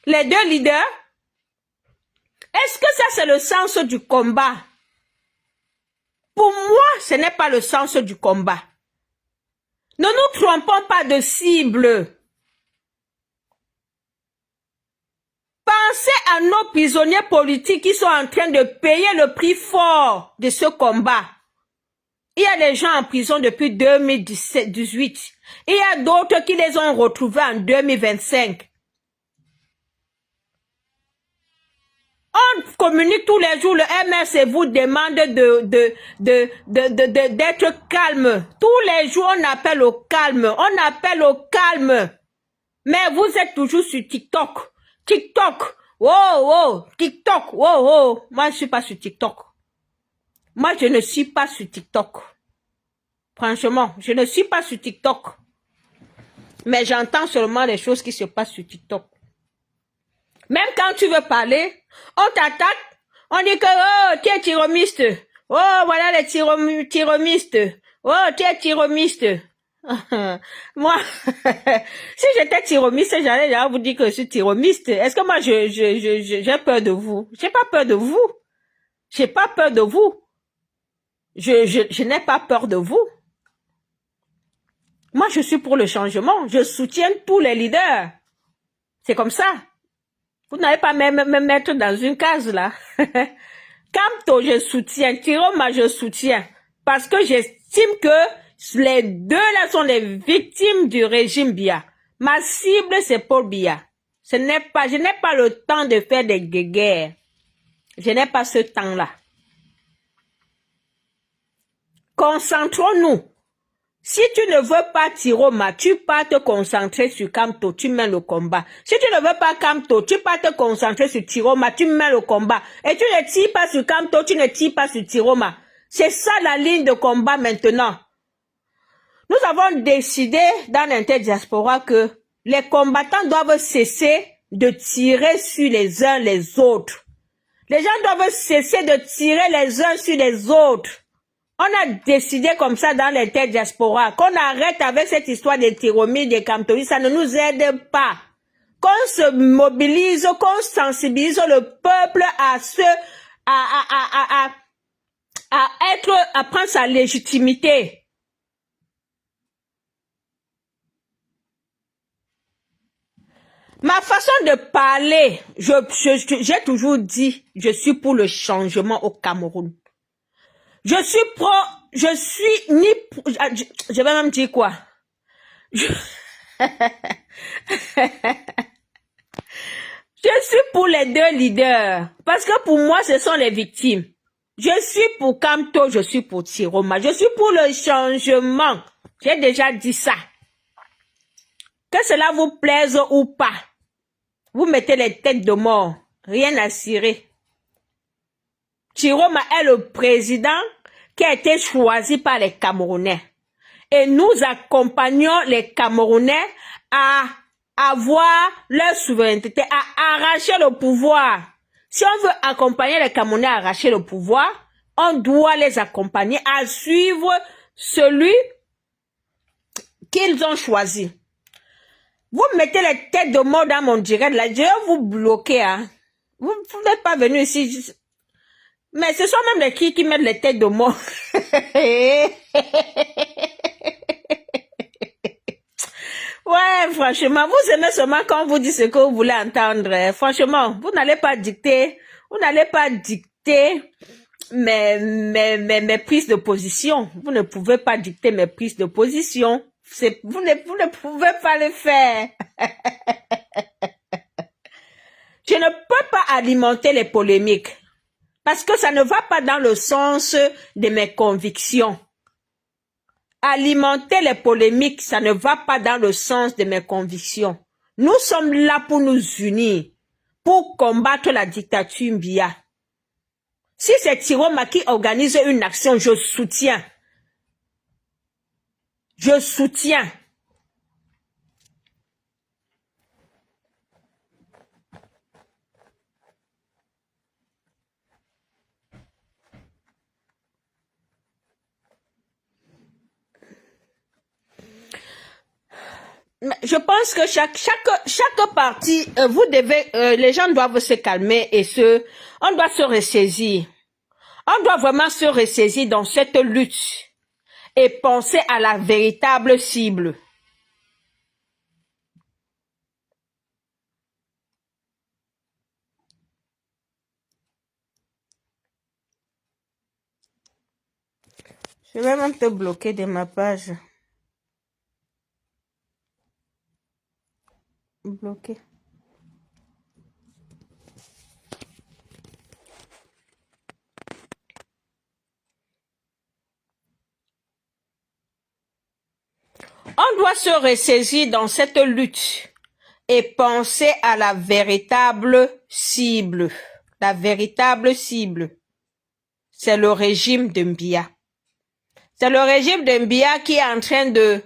les deux leaders. Est-ce que ça c'est le sens du combat? Pour moi, ce n'est pas le sens du combat. Ne nous trompons pas de cible. Pensez à nos prisonniers politiques qui sont en train de payer le prix fort de ce combat. Il y a des gens en prison depuis 2018. Il y a d'autres qui les ont retrouvés en 2025. On communique tous les jours, le MRC vous demande d'être calme. Tous les jours, on appelle au calme. On appelle au calme. Mais vous êtes toujours sur TikTok. TikTok. Oh, TikTok. Oh. Moi, je suis pas sur TikTok. Moi, je ne suis pas sur TikTok. Franchement, je ne suis pas sur TikTok. Mais j'entends seulement les choses qui se passent sur TikTok. Même quand tu veux parler, on t'attaque, on dit que, oh, tu es tiromiste. Oh, voilà les tiromistes. Oh, tu es tiromiste. Moi, si j'étais tiromiste, j'allais déjà vous dire que je suis tiromiste. Est-ce que moi, j'ai peur de vous? J'ai pas peur de vous. J'ai pas peur de vous. Je n'ai pas peur de vous. Moi, je suis pour le changement. Je soutiens tous les leaders. C'est comme ça. Vous n'allez pas me mettre dans une case, là. Kamto, je soutiens. Tiroma, je soutiens. Parce que j'estime que les deux, là, sont les victimes du régime Biya. Ma cible, c'est Paul Biya. Je n'ai pas le temps de faire des guéguerres. Je n'ai pas ce temps-là. Concentrons-nous. Si tu ne veux pas Tiroma, tu pars te concentrer sur Kamto, tu mets le combat. Si tu ne veux pas Kamto, tu pars te concentrer sur Tiroma, tu mets le combat. Et tu ne tires pas sur Kamto, tu ne tires pas sur Tiroma. C'est ça la ligne de combat maintenant. Nous avons décidé dans l'interdiaspora que les combattants doivent cesser de tirer sur les uns les autres. Les gens doivent cesser de tirer les uns sur les autres. On a décidé comme ça dans l'interdiaspora qu'on arrête avec cette histoire des Tiromi, des Kamtori, ça ne nous aide pas. Qu'on se mobilise, qu'on sensibilise le peuple à prendre sa légitimité. Ma façon de parler, j'ai toujours dit, je suis pour le changement au Cameroun. Je vais même dire quoi? Je suis pour les deux leaders. Parce que pour moi, ce sont les victimes. Je suis pour Kamto, je suis pour Tiroma. Je suis pour le changement. J'ai déjà dit ça. Que cela vous plaise ou pas. Vous mettez les têtes de mort. Rien à cirer. Tiroma est le président qui a été choisi par les Camerounais. Et nous accompagnons les Camerounais à avoir leur souveraineté, à arracher le pouvoir. Si on veut accompagner les Camerounais à arracher le pouvoir, on doit les accompagner à suivre celui qu'ils ont choisi. Vous mettez les têtes de mort dans mon direct, là, je vais vous bloquer, hein. Vous n'êtes pas venu ici. Mais ce sont même les qui mettent les têtes de mort. Ouais, franchement, vous aimez seulement quand on vous dit ce que vous voulez entendre. Franchement, vous n'allez pas dicter mes prises de position. Vous ne pouvez pas dicter mes prises de position. Vous ne pouvez pas le faire. Je ne peux pas alimenter les polémiques parce que ça ne va pas dans le sens de mes convictions. Alimenter les polémiques, ça ne va pas dans le sens de mes convictions. Nous sommes là pour nous unir, pour combattre la dictature Biya. Si c'est Tiroma qui organise une action, je soutiens. Je soutiens. Je pense que chaque parti, les gens doivent se calmer et on doit se ressaisir. On doit vraiment se ressaisir dans cette lutte et penser à la véritable cible. Je vais même te bloquer de ma page. Bloqué. On doit se ressaisir dans cette lutte et penser à la véritable cible. La véritable cible, c'est le régime de Biya. C'est le régime de Biya qui est en train de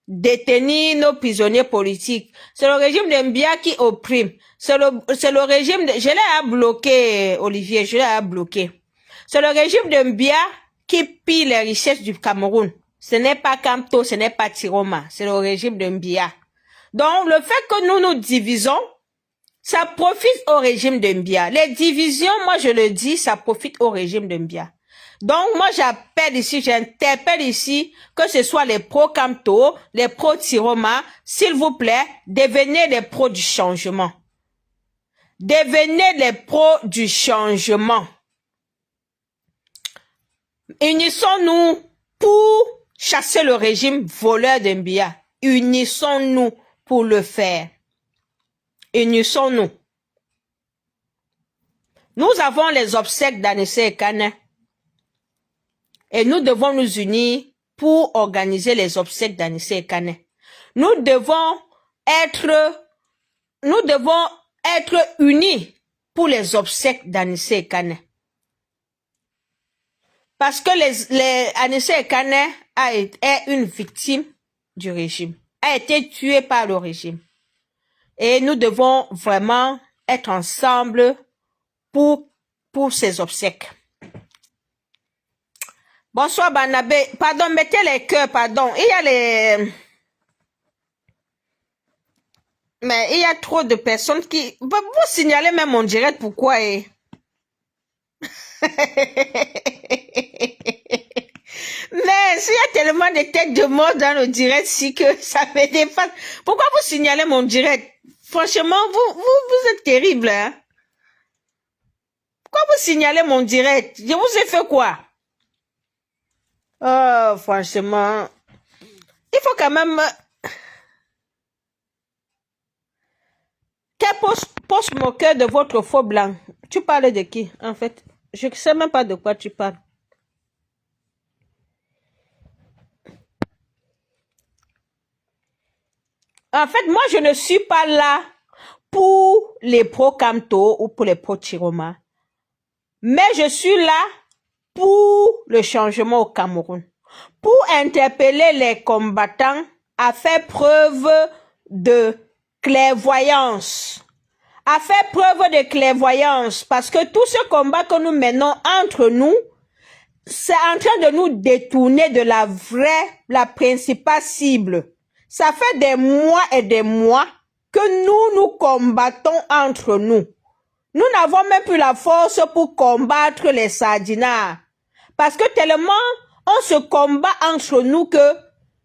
détenir nos prisonniers politiques. C'est le régime de Biya qui opprime. C'est le régime de... Je l'ai bloqué, Olivier, je l'ai bloqué. C'est le régime de Biya qui pille les richesses du Cameroun. Ce n'est pas Kamto, ce n'est pas Tiroma, c'est le régime de Biya. Donc, le fait que nous nous divisons, ça profite au régime de Biya. Les divisions, moi je le dis, ça profite au régime de Biya. Donc, moi j'appelle ici, j'interpelle ici, que ce soit les pro-Kamto, les pro-Tiroma, s'il vous plaît, devenez les pros du changement. Devenez les pros du changement. Unissons-nous pour chasser le régime voleur de Biya. Unissons-nous pour le faire. Unissons-nous. Nous avons les obsèques d'Anissé Ekane et nous devons nous unir pour organiser les obsèques d'Anissé Ekane. Nous devons être unis pour les obsèques d'Anissé Ekane. Parce que Anissé Ekane est une victime du régime, a été tué par le régime. Et nous devons vraiment être ensemble pour ces obsèques. Bonsoir Banabé. Pardon, mettez les cœurs, pardon. Mais il y a trop de personnes qui... Vous signalez même mon direct, pourquoi Mais s'il y a tellement de têtes de mort dans le direct, si que ça me dépasse. Pourquoi vous signalez mon direct? Franchement, vous êtes terrible, hein? Pourquoi vous signalez mon direct? Je vous ai fait quoi? Oh, franchement, il faut quand même... Quel poste moqueur de votre faux blanc? Tu parles de qui, en fait? Je ne sais même pas de quoi tu parles. En fait, moi, je ne suis pas là pour les pro-Camto ou pour les pro-Chiroma. Mais je suis là pour le changement au Cameroun. Pour interpeller les combattants à faire preuve de clairvoyance. À faire preuve de clairvoyance. Parce que tout ce combat que nous menons entre nous, c'est en train de nous détourner de la principale cible. Ça fait des mois et des mois que nous combattons entre nous. Nous n'avons même plus la force pour combattre les sardinards. Parce que tellement on se combat entre nous que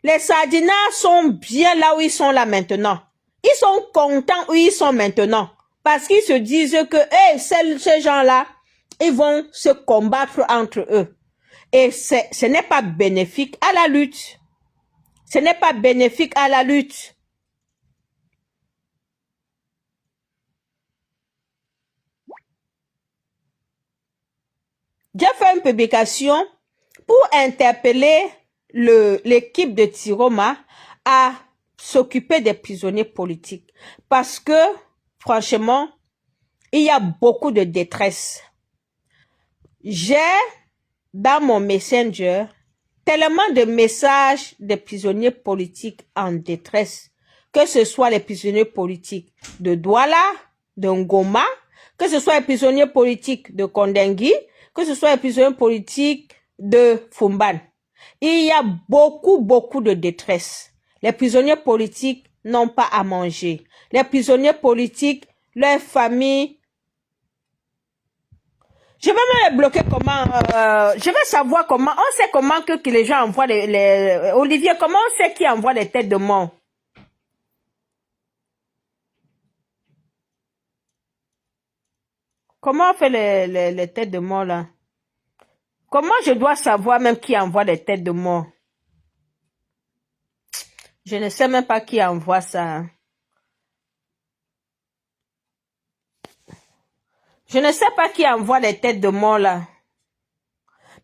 les sardinards sont bien là où ils sont là maintenant. Ils sont contents où ils sont maintenant. Parce qu'ils se disent que ces gens-là, ils vont se combattre entre eux. Et ce n'est pas bénéfique à la lutte. Ce n'est pas bénéfique à la lutte. J'ai fait une publication pour interpeller l'équipe de Tiroma à s'occuper des prisonniers politiques. Parce que, franchement, il y a beaucoup de détresse. J'ai, dans mon Messenger, tellement de messages des prisonniers politiques en détresse, que ce soit les prisonniers politiques de Douala, de Ngoma, que ce soit les prisonniers politiques de Kondengui, que ce soit les prisonniers politiques de Fumban. Il y a beaucoup de détresse. Les prisonniers politiques n'ont pas à manger. Les prisonniers politiques, leurs familles. Je vais me les bloquer comment, je vais savoir comment, on sait comment que les gens envoient Olivier, comment on sait qui envoie les têtes de mort? Comment on fait les têtes de mort là? Comment je dois savoir même qui envoie les têtes de mort? Je ne sais même pas qui envoie ça. Je ne sais pas qui envoie les têtes de mort là.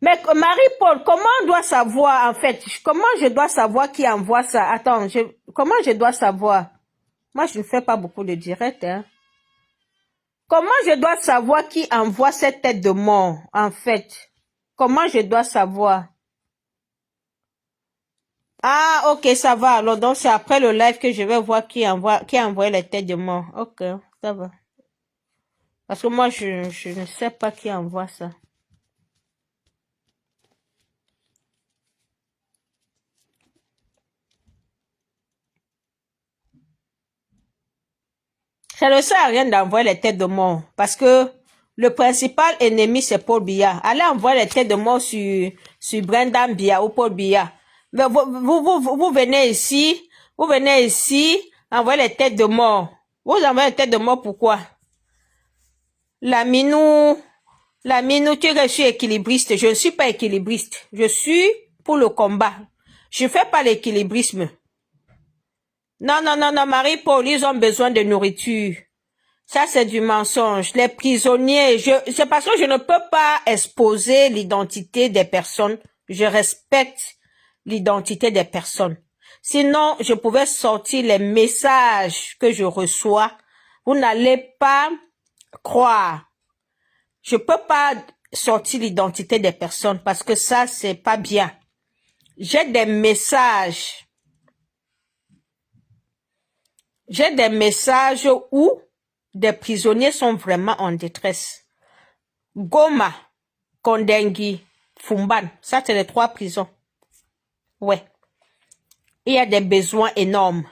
Mais Marie-Paul, comment on doit savoir en fait? Comment je dois savoir qui envoie ça? Attends, comment je dois savoir? Moi, je ne fais pas beaucoup de directs, hein. Comment je dois savoir qui envoie cette tête de mort, en fait? Comment je dois savoir? Ah, ok, ça va. Alors, donc, c'est après le live que je vais voir qui a envoyé les têtes de mort. Ok, ça va. Parce que moi, je ne sais pas qui envoie ça. Ça ne sert à rien d'envoyer les têtes de mort. Parce que le principal ennemi, c'est Paul Biya. Allez envoyer les têtes de mort sur Brendan Biya ou Paul Biya. Mais vous venez ici, envoyer les têtes de mort. Vous envoyez les têtes de mort, pourquoi? La minou, tu es que je suis équilibriste. Je ne suis pas équilibriste. Je suis pour le combat. Je fais pas l'équilibrisme. Non, non, non, non, Marie-Paul, ils ont besoin de nourriture. Ça, c'est du mensonge. Les prisonniers, c'est parce que je ne peux pas exposer l'identité des personnes. Je respecte l'identité des personnes. Sinon, je pouvais sortir les messages que je reçois. Vous n'allez pas croire. Je peux pas sortir l'identité des personnes parce que ça, c'est pas bien. J'ai des messages. J'ai des messages où des prisonniers sont vraiment en détresse. Goma, Kondengi, Fumban, ça c'est les 3 prisons. Ouais. Il y a des besoins énormes.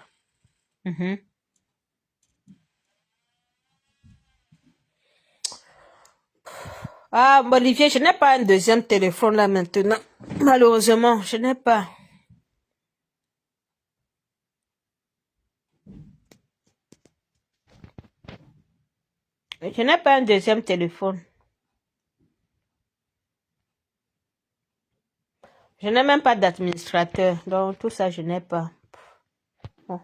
Ah, Olivier, je n'ai pas un deuxième téléphone là maintenant. Malheureusement, je n'ai pas. Je n'ai pas un deuxième téléphone. Je n'ai même pas d'administrateur. Donc, tout ça, je n'ai pas. Bon.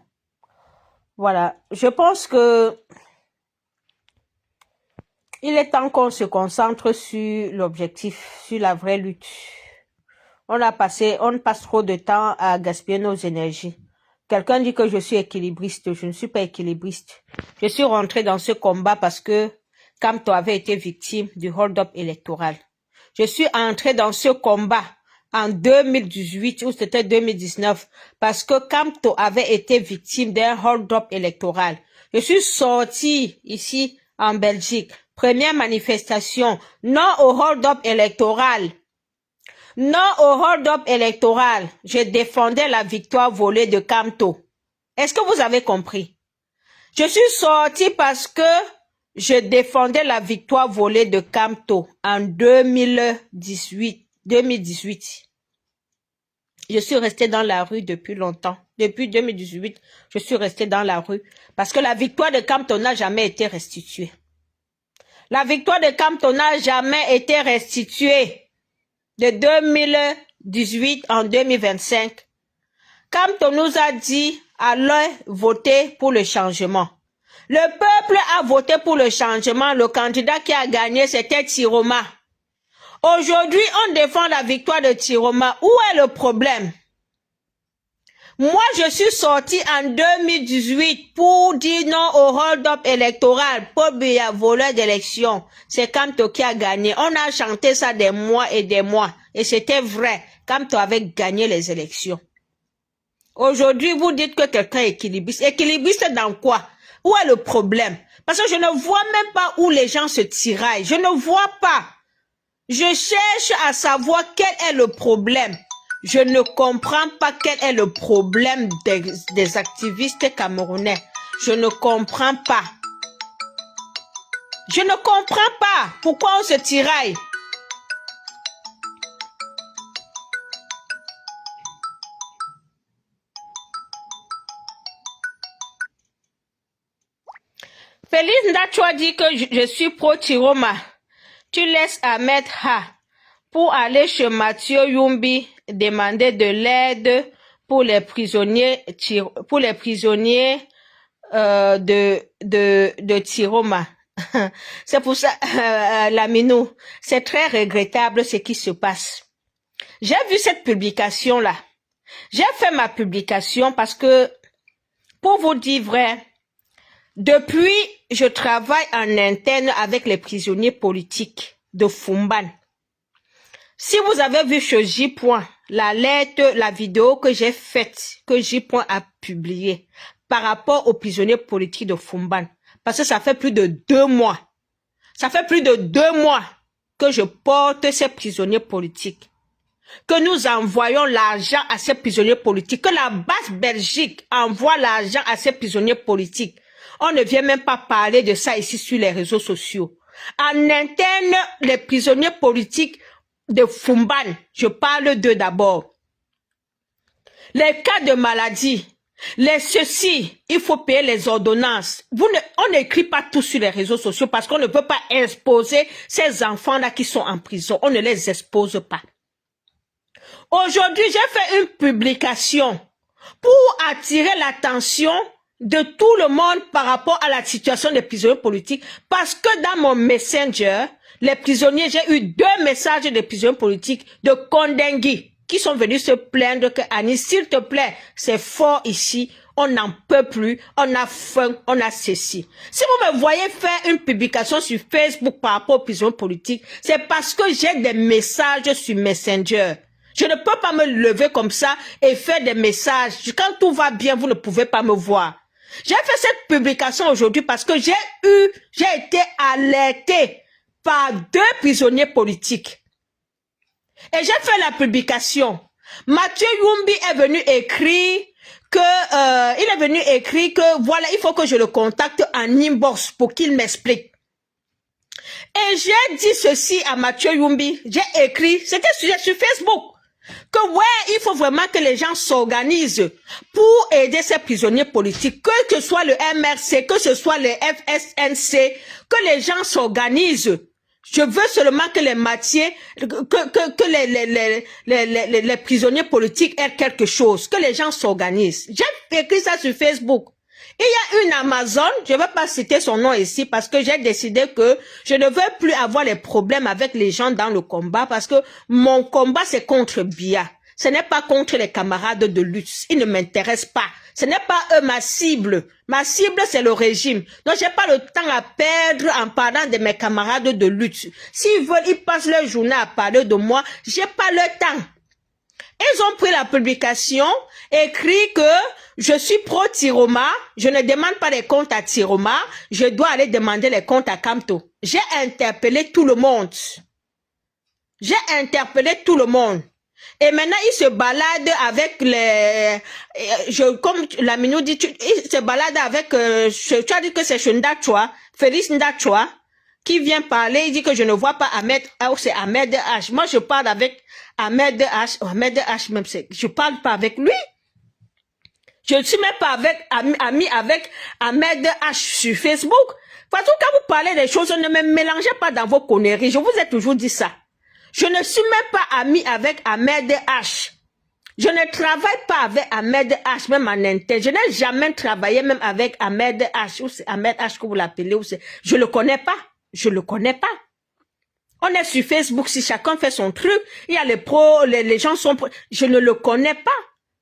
Voilà. Je pense que il est temps qu'on se concentre sur l'objectif, sur la vraie lutte. On passe trop de temps à gaspiller nos énergies. Quelqu'un dit que je suis équilibriste. Je ne suis pas équilibriste. Je suis rentrée dans ce combat parce que Kamto avait été victime du hold-up électoral. Je suis entrée dans ce combat en 2018 ou c'était 2019 parce que Kamto avait été victime d'un hold-up électoral. Je suis sortie ici en Belgique. Première manifestation, non au hold-up électoral. Non au hold-up électoral. Je défendais la victoire volée de Kamto. Est-ce que vous avez compris? Je suis sortie parce que je défendais la victoire volée de Kamto en 2018. Je suis restée dans la rue depuis longtemps. Depuis 2018, je suis restée dans la rue parce que la victoire de Kamto n'a jamais été restituée. La victoire de Kamto n'a jamais été restituée de 2018 en 2025. Kamto nous a dit, allez voter pour le changement. Le peuple a voté pour le changement. Le candidat qui a gagné, c'était Tiroma. Aujourd'hui, on défend la victoire de Tiroma. Où est le problème? Moi, je suis sortie en 2018 pour dire non au hold-up électoral. Paul Biya, voleur d'élection. C'est Kamto qui a gagné. On a chanté ça des mois et des mois. Et c'était vrai. Kamto avait gagné les élections. Aujourd'hui, vous dites que quelqu'un est équilibriste. Équilibriste dans quoi? Où est le problème? Parce que je ne vois même pas où les gens se tiraillent. Je ne vois pas. Je cherche à savoir quel est le problème. Je ne comprends pas quel est le problème des activistes camerounais. Je ne comprends pas. Je ne comprends pas pourquoi on se tiraille. Félix Ndachwa dit que je suis pro-Tiroma. Tu laisses Ahmed Ha pour aller chez Mathieu Yumbi demander de l'aide pour les prisonniers de Tiroma. C'est pour ça, Laminou, c'est très regrettable ce qui se passe. J'ai vu cette publication-là. J'ai fait ma publication parce que, pour vous dire vrai, depuis, je travaille en interne avec les prisonniers politiques de Fumban. Si vous avez vu chez J. la lettre, la vidéo que j'ai faite, que J. a publiée par rapport aux prisonniers politiques de Fumban, parce que ça fait plus de 2 mois. Ça fait plus de 2 mois que je porte ces prisonniers politiques. Que nous envoyons l'argent à ces prisonniers politiques. Que la base Belgique envoie l'argent à ces prisonniers politiques. On ne vient même pas parler de ça ici sur les réseaux sociaux. En interne, les prisonniers politiques de Fumban, je parle d'eux d'abord. Les cas de maladie, les ceci, il faut payer les ordonnances. On n'écrit pas tout sur les réseaux sociaux parce qu'on ne peut pas exposer ces enfants-là qui sont en prison. On ne les expose pas. Aujourd'hui, j'ai fait une publication pour attirer l'attention de tout le monde par rapport à la situation des prisonniers politiques. Parce que dans mon Messenger, les prisonniers, j'ai eu 2 messages des prisonniers politiques de Kondengui qui sont venus se plaindre que Annie, s'il te plaît, c'est fort ici, on n'en peut plus, on a faim, on a ceci. Si vous me voyez faire une publication sur Facebook par rapport aux prisonniers politiques, c'est parce que j'ai des messages sur Messenger. Je ne peux pas me lever comme ça et faire des messages. Quand tout va bien, vous ne pouvez pas me voir. J'ai fait cette publication aujourd'hui parce que j'ai été alerté par 2 prisonniers politiques. Et j'ai fait la publication. Mathieu Youmbi est venu écrire que voilà, il faut que je le contacte en inbox pour qu'il m'explique. Et j'ai dit ceci à Mathieu Youmbi. J'ai écrit, c'était sur Facebook. Que ouais, il faut vraiment que les gens s'organisent pour aider ces prisonniers politiques, que ce soit le MRC, que ce soit le FSNC, que les gens s'organisent. Je veux seulement que les matières, que les prisonniers politiques aient quelque chose, que les gens s'organisent. J'ai écrit ça sur Facebook. Il y a une Amazon, je ne vais pas citer son nom ici parce que j'ai décidé que je ne veux plus avoir les problèmes avec les gens dans le combat parce que mon combat c'est contre Bia. Ce n'est pas contre les camarades de lutte. Ils ne m'intéressent pas. Ce n'est pas eux ma cible. Ma cible c'est le régime. Donc j'ai pas le temps à perdre en parlant de mes camarades de lutte. S'ils veulent, ils passent leur journée à parler de moi. J'ai pas le temps. Ils ont pris la publication, écrit que je suis pro-Tiroma, je ne demande pas les comptes à Tiroma, je dois aller demander les comptes à Kamto. J'ai interpellé tout le monde. J'ai interpellé tout le monde. Et maintenant, ils se baladent avec comme la Minou dit, ils se baladent avec, tu as dit que c'est Ndachwa, Félix Ndachwa, qui vient parler, il dit que je ne vois pas Ahmed, c'est Ahmed H. Moi, je parle avec Ahmed H, même je parle pas avec lui. Je ne suis même pas ami avec Ahmed H sur Facebook. Parce que quand vous parlez des choses, ne me mélangez pas dans vos conneries. Je vous ai toujours dit ça. Je ne suis même pas ami avec Ahmed H. Je ne travaille pas avec Ahmed H, même en interne. Je n'ai jamais travaillé même avec Ahmed H. Ou c'est Ahmed H que vous l'appelez. Je le connais pas. Je le connais pas. On est sur Facebook, si chacun fait son truc, il y a les pros, les gens sont pros. Je ne le connais pas.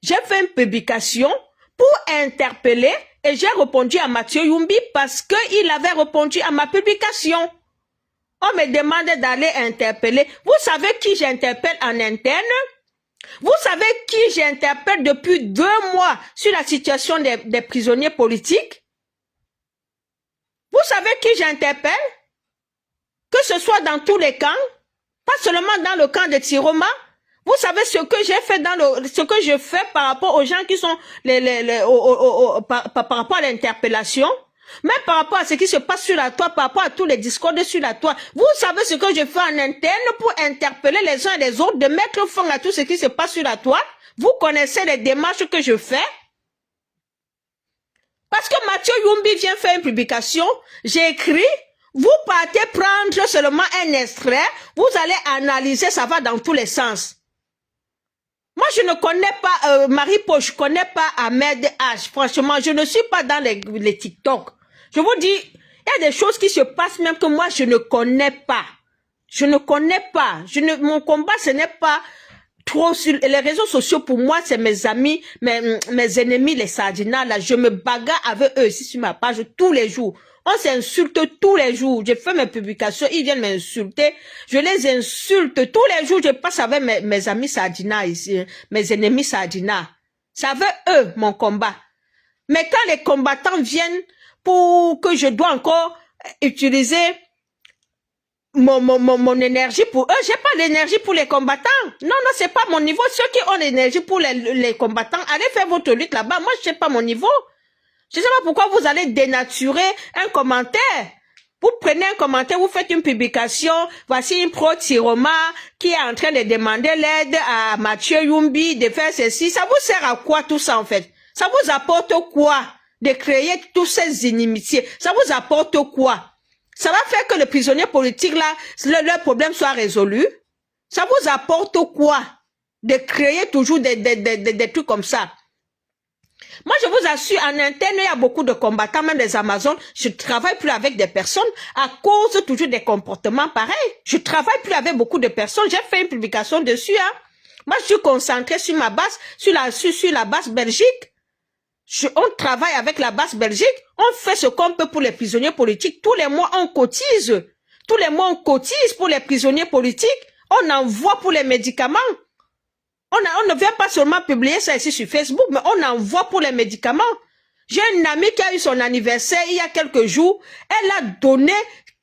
J'ai fait une publication pour interpeller et j'ai répondu à Mathieu Youmbi parce qu'il avait répondu à ma publication. On me demande d'aller interpeller. Vous savez qui j'interpelle en interne? Vous savez qui j'interpelle depuis 2 mois sur la situation des prisonniers politiques? Vous savez qui j'interpelle? Que ce soit dans tous les camps, pas seulement dans le camp de Tiroma. Vous savez ce que j'ai fait ce que je fais par rapport aux gens qui sont par rapport à l'interpellation, même par rapport à ce qui se passe sur la toile, par rapport à tous les discours sur la toile. Vous savez ce que je fais en interne pour interpeller les uns et les autres, de mettre fin à tout ce qui se passe sur la toile. Vous connaissez les démarches que je fais. Parce que Mathieu Youmbi vient faire une publication, j'ai écrit, vous partez prendre seulement un extrait, vous allez analyser, ça va dans tous les sens. Moi, je ne connais pas Marie-Paul, je connais pas Ahmed H. Franchement, je ne suis pas dans les TikTok. Je vous dis, il y a des choses qui se passent même que moi, je ne connais pas. Je ne connais pas. Mon combat, ce n'est pas trop sur les réseaux sociaux. Pour moi, c'est mes amis, mes ennemis, les sardinas. Là, je me bagarre avec eux ici sur ma page tous les jours. On s'insulte tous les jours. Je fais mes publications, ils viennent m'insulter. Je les insulte tous les jours. Je passe avec mes amis sardinas ici, mes ennemis sardinas. C'est avec eux, mon combat. Mais quand les combattants viennent pour que je dois encore utiliser mon énergie pour eux, j'ai pas l'énergie pour les combattants. Non, non, c'est pas mon niveau. Ceux qui ont l'énergie pour les combattants, allez faire votre lutte là-bas. Moi, je sais pas mon niveau. Je sais pas pourquoi vous allez dénaturer un commentaire. Vous prenez un commentaire, vous faites une publication, voici une pro-Tiroma qui est en train de demander l'aide à Mathieu Youmbi de faire ceci. Ça vous sert à quoi tout ça en fait? Ça vous apporte quoi de créer toutes ces inimitiés? Ça vous apporte quoi? Ça va faire que les prisonniers politiques là, leur problème soit résolu? Ça vous apporte quoi de créer toujours des trucs comme ça? Moi, je vous assure, en interne, il y a beaucoup de combattants, même des Amazones. Je ne travaille plus avec des personnes à cause toujours des comportements pareils. Je ne travaille plus avec beaucoup de personnes. J'ai fait une publication dessus. Hein. Moi, je suis concentrée sur ma base, sur la base Belgique. On travaille avec la base Belgique. On fait ce qu'on peut pour les prisonniers politiques. Tous les mois, on cotise. Tous les mois, on cotise pour les prisonniers politiques. On envoie pour les médicaments. On ne vient pas seulement publier ça ici sur Facebook, mais on envoie pour les médicaments. J'ai une amie qui a eu son anniversaire il y a quelques jours. Elle a donné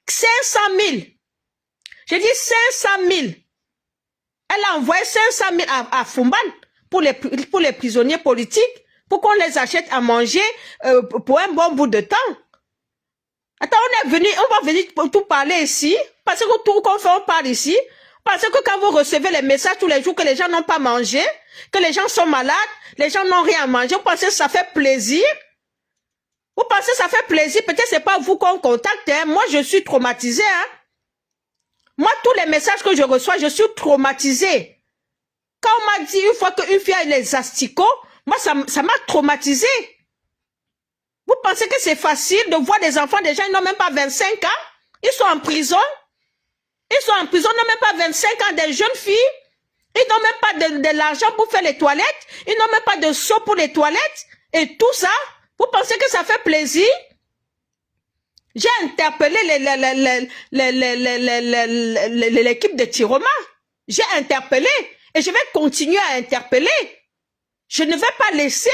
500 000. J'ai dit 500 000. Elle a envoyé 500 000 à Fumban pour les prisonniers politiques, pour qu'on les achète à manger pour un bon bout de temps. Attends, on va venir pour tout parler ici, parce que tout qu'on fait, on parle ici. Parce que quand vous recevez les messages tous les jours que les gens n'ont pas mangé, que les gens sont malades, les gens n'ont rien à manger, vous pensez que ça fait plaisir? Vous pensez que ça fait plaisir? Peut-être c'est pas vous qu'on contacte. Hein? Moi, je suis traumatisée. Hein? Moi, tous les messages que je reçois, je suis traumatisée. Quand on m'a dit une fois qu'une fille a les asticots, moi, ça m'a traumatisée. Vous pensez que c'est facile de voir des enfants, des gens, ils n'ont même pas 25 ans, ils sont en prison. Ils sont en prison, ils n'ont même pas 25 ans, des jeunes filles. Ils n'ont même pas de l'argent pour faire les toilettes. Ils n'ont même pas de seau pour les toilettes. Et tout ça, vous pensez que ça fait plaisir? J'ai interpellé l'équipe de Tiroma. J'ai interpellé. Et je vais continuer à interpeller. Je ne vais pas laisser.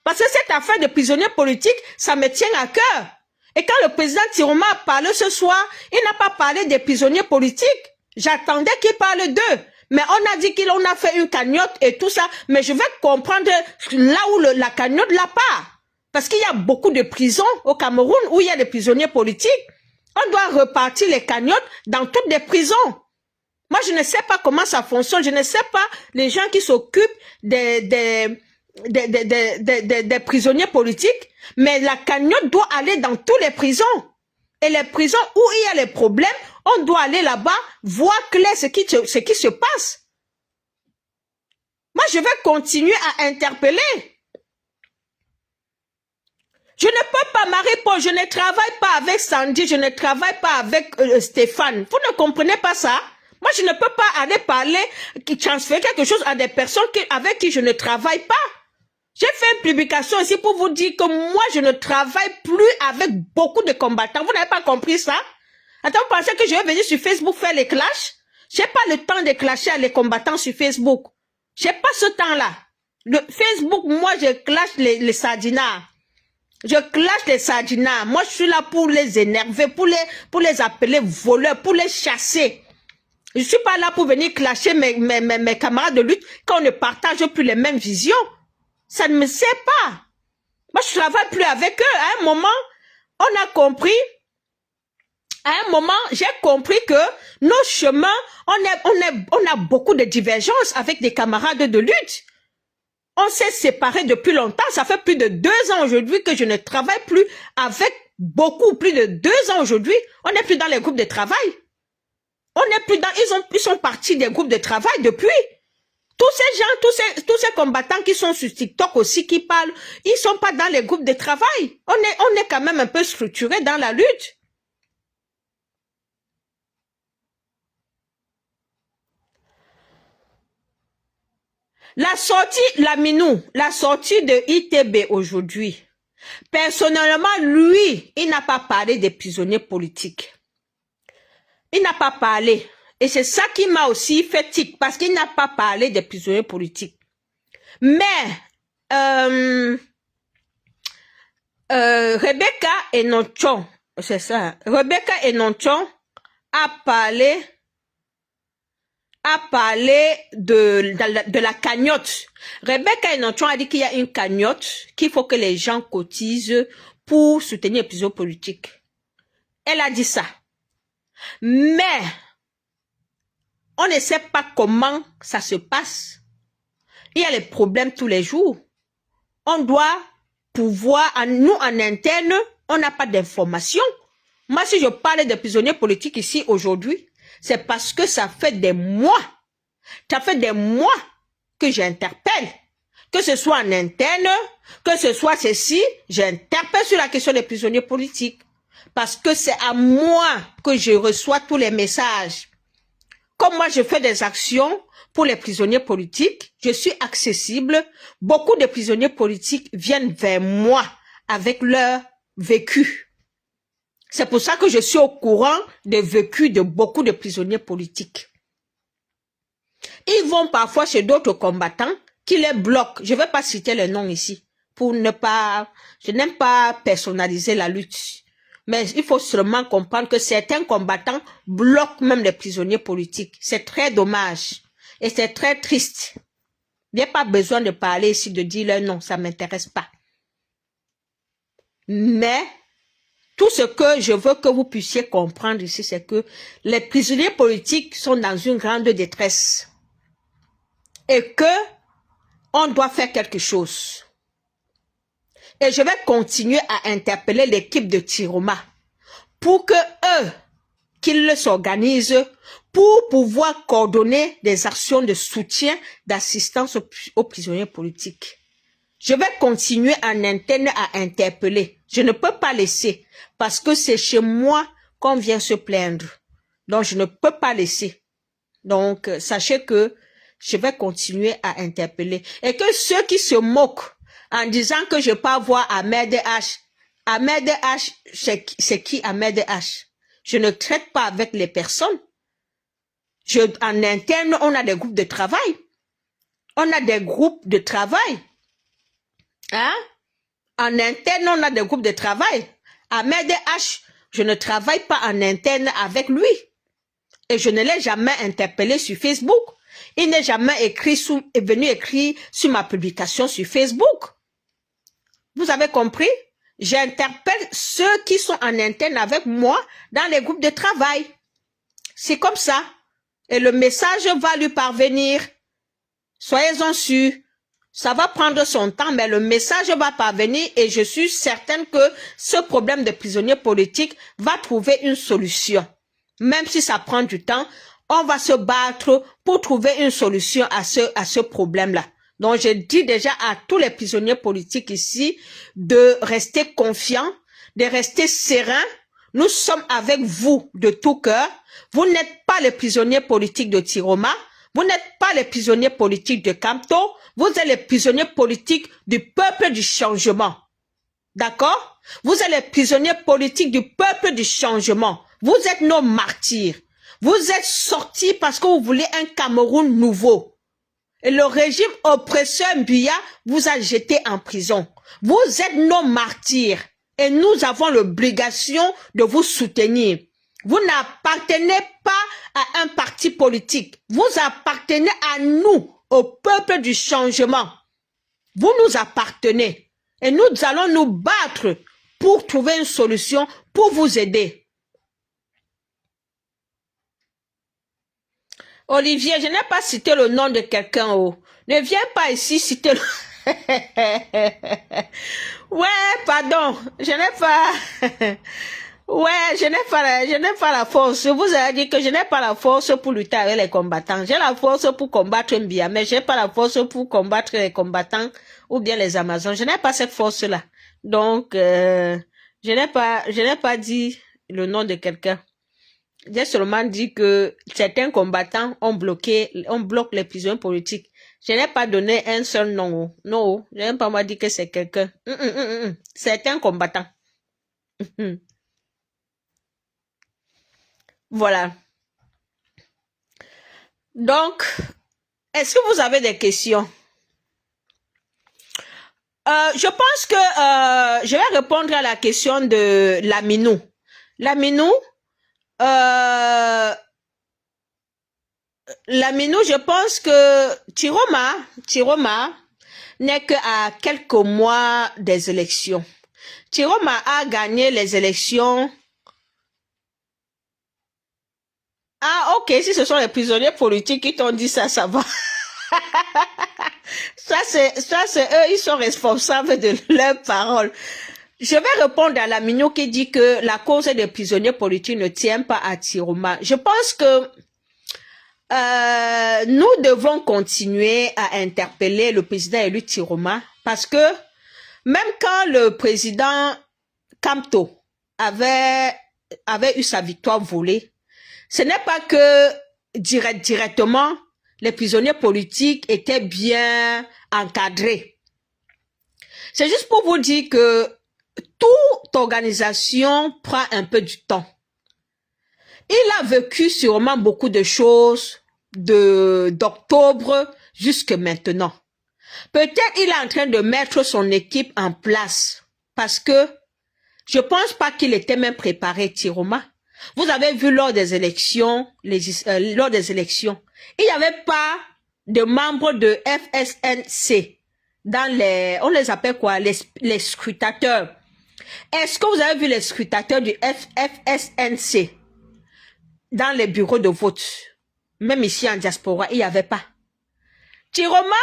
Parce que cette affaire de prisonniers politiques, ça me tient à cœur. Et quand le président Tiroma a parlé ce soir, il n'a pas parlé des prisonniers politiques. J'attendais qu'il parle d'eux. Mais on a dit qu'on a fait une cagnotte et tout ça. Mais je vais comprendre là où la cagnotte l'a pas. Parce qu'il y a beaucoup de prisons au Cameroun où il y a des prisonniers politiques. On doit repartir les cagnottes dans toutes les prisons. Moi, je ne sais pas comment ça fonctionne. Je ne sais pas les gens qui s'occupent des prisonniers politiques, mais la cagnotte doit aller dans toutes les prisons. Et les prisons où il y a les problèmes, on doit aller là-bas, voir clair ce qui se passe. Moi, je vais continuer à interpeller. Je ne peux pas, Marie-Paul, je ne travaille pas avec Sandy, je ne travaille pas avec Stéphane. Vous ne comprenez pas ça? Moi, je ne peux pas aller parler, transférer quelque chose à des personnes avec qui je ne travaille pas. J'ai fait une publication ici pour vous dire que moi, je ne travaille plus avec beaucoup de combattants. Vous n'avez pas compris ça? Attends, vous pensez que je vais venir sur Facebook faire les clashs? J'ai pas le temps de clasher les combattants sur Facebook. J'ai pas ce temps-là. Le Facebook, moi, je clash les sardinards. Je clash les sardinards. Moi, je suis là pour les énerver, pour les appeler voleurs, pour les chasser. Je suis pas là pour venir clasher mes camarades de lutte quand on ne partage plus les mêmes visions. Ça ne me sert pas. Moi, je travaille plus avec eux. À un moment, on a compris. À un moment, j'ai compris que nos chemins, on a beaucoup de divergences avec des camarades de lutte. On s'est séparés depuis longtemps. Ça fait plus de 2 ans aujourd'hui que je ne travaille plus avec beaucoup. Plus de 2 ans aujourd'hui. On n'est plus dans les groupes de travail. On n'est plus dans, ils sont partis des groupes de travail depuis. Tous ces gens, tous ces combattants qui sont sur TikTok aussi, qui parlent, ils sont pas dans les groupes de travail. On est quand même un peu structuré dans la lutte. La sortie de ITB aujourd'hui. Personnellement, lui, il n'a pas parlé des prisonniers politiques. Il n'a pas parlé. Et c'est ça qui m'a aussi fait tic, parce qu'il n'a pas parlé des prisonniers politiques. Mais, Rebecca Enonchon, c'est ça, Rebecca Enonchon a parlé de la cagnotte. Rebecca Enonchon a dit qu'il y a une cagnotte, qu'il faut que les gens cotisent pour soutenir les prisonniers politiques. Elle a dit ça. Mais, on ne sait pas comment ça se passe. Il y a les problèmes tous les jours. On doit pouvoir, nous en interne, on n'a pas d'informations. Moi, si je parle de prisonniers politiques ici aujourd'hui, c'est parce que ça fait des mois. Ça fait des mois que j'interpelle. que ce soit en interne, que ce soit ceci, j'interpelle sur la question des prisonniers politiques. Parce que c'est à moi que je reçois tous les messages. Comme moi, je fais des actions pour les prisonniers politiques, je suis accessible. Beaucoup de prisonniers politiques viennent vers moi avec leur vécu. C'est pour ça que je suis au courant des vécus de beaucoup de prisonniers politiques. Ils vont parfois chez d'autres combattants qui les bloquent. Je ne vais pas citer les noms ici pour ne pas... Je n'aime pas personnaliser la lutte. Mais il faut seulement comprendre que certains combattants bloquent même les prisonniers politiques. C'est très dommage. Et c'est très triste. Il n'y a pas besoin de parler ici, de dire leur nom, ça ne m'intéresse pas. Mais tout ce que je veux que vous puissiez comprendre ici, c'est que les prisonniers politiques sont dans une grande détresse. Et que on doit faire quelque chose. Et je vais continuer à interpeller l'équipe de Tiroma pour que eux, qu'ils s'organisent pour pouvoir coordonner des actions de soutien, d'assistance aux prisonniers politiques. Je vais continuer en interne à interpeller. Je ne peux pas laisser parce que c'est chez moi qu'on vient se plaindre. Donc, je ne peux pas laisser. Donc, sachez que je vais continuer à interpeller. Et que ceux qui se moquent en disant que je peux voir Ahmed H. Ahmed H, c'est qui Ahmed H? Je ne traite pas avec les personnes. En interne, on a des groupes de travail. On a des groupes de travail. Hein? En interne, on a des groupes de travail. Ahmed H, je ne travaille pas en interne avec lui. Et je ne l'ai jamais interpellé sur Facebook. Il n'est jamais venu écrire sur ma publication sur Facebook. Vous avez compris? J'interpelle ceux qui sont en interne avec moi dans les groupes de travail. C'est comme ça. Et le message va lui parvenir. Soyez-en sûrs. Ça va prendre son temps, mais le message va parvenir et je suis certaine que ce problème de prisonniers politiques va trouver une solution. Même si ça prend du temps, on va se battre pour trouver une solution à ce problème-là. Donc, je dis déjà à tous les prisonniers politiques ici de rester confiants, de rester sereins. Nous sommes avec vous de tout cœur. Vous n'êtes pas les prisonniers politiques de Tiroma. Vous n'êtes pas les prisonniers politiques de Kamto. Vous êtes les prisonniers politiques du peuple du changement. D'accord? Vous êtes les prisonniers politiques du peuple du changement. Vous êtes nos martyrs. Vous êtes sortis parce que vous voulez un Cameroun nouveau. Et le régime oppresseur Mbuya vous a jeté en prison. Vous êtes nos martyrs. Et nous avons l'obligation de vous soutenir. Vous n'appartenez pas à un parti politique. Vous appartenez à nous, au peuple du changement. Vous nous appartenez. Et nous allons nous battre pour trouver une solution, pour vous aider. Olivier, je n'ai pas cité le nom de quelqu'un. Oh. Ne viens pas ici citer le... Ouais, pardon, je n'ai pas... Ouais, je n'ai pas la force. Je vous ai dit que je n'ai pas la force pour lutter avec les combattants. J'ai la force pour combattre Mbia, mais je n'ai pas la force pour combattre les combattants ou bien les Amazones. Je n'ai pas cette force-là. Donc, je n'ai pas dit le nom de quelqu'un. J'ai seulement dit que certains combattants on bloque les prisonniers politiques. Je n'ai pas donné un seul nom. Non, je n'ai pas moi dit que c'est quelqu'un. Certains combattants. Voilà. Donc, est-ce que vous avez des questions? Je pense que je vais répondre à la question de Laminou. Laminou, je pense que Tiroma n'est qu'à quelques mois des élections. Tiroma a gagné les élections. Ah, ok, si ce sont les prisonniers politiques qui t'ont dit ça, ça va. Ça, c'est eux, ils sont responsables de leurs paroles. Je vais répondre à Laminou qui dit que la cause des prisonniers politiques ne tient pas à Tiroma. Je pense que nous devons continuer à interpeller le président élu Tiroma parce que même quand le président Kamto avait eu sa victoire volée, ce n'est pas que directement les prisonniers politiques étaient bien encadrés. C'est juste pour vous dire que toute organisation prend un peu du temps. Il a vécu sûrement beaucoup de choses d'octobre jusque maintenant. Peut-être il est en train de mettre son équipe en place parce que je pense pas qu'il était même préparé, Tiroma. Vous avez vu lors des élections, il n'y avait pas de membres de FSNC dans on les appelle quoi, les scrutateurs. Est-ce que vous avez vu les scrutateurs du FSNC dans les bureaux de vote? Même ici en diaspora, il n'y avait pas. Tiroma,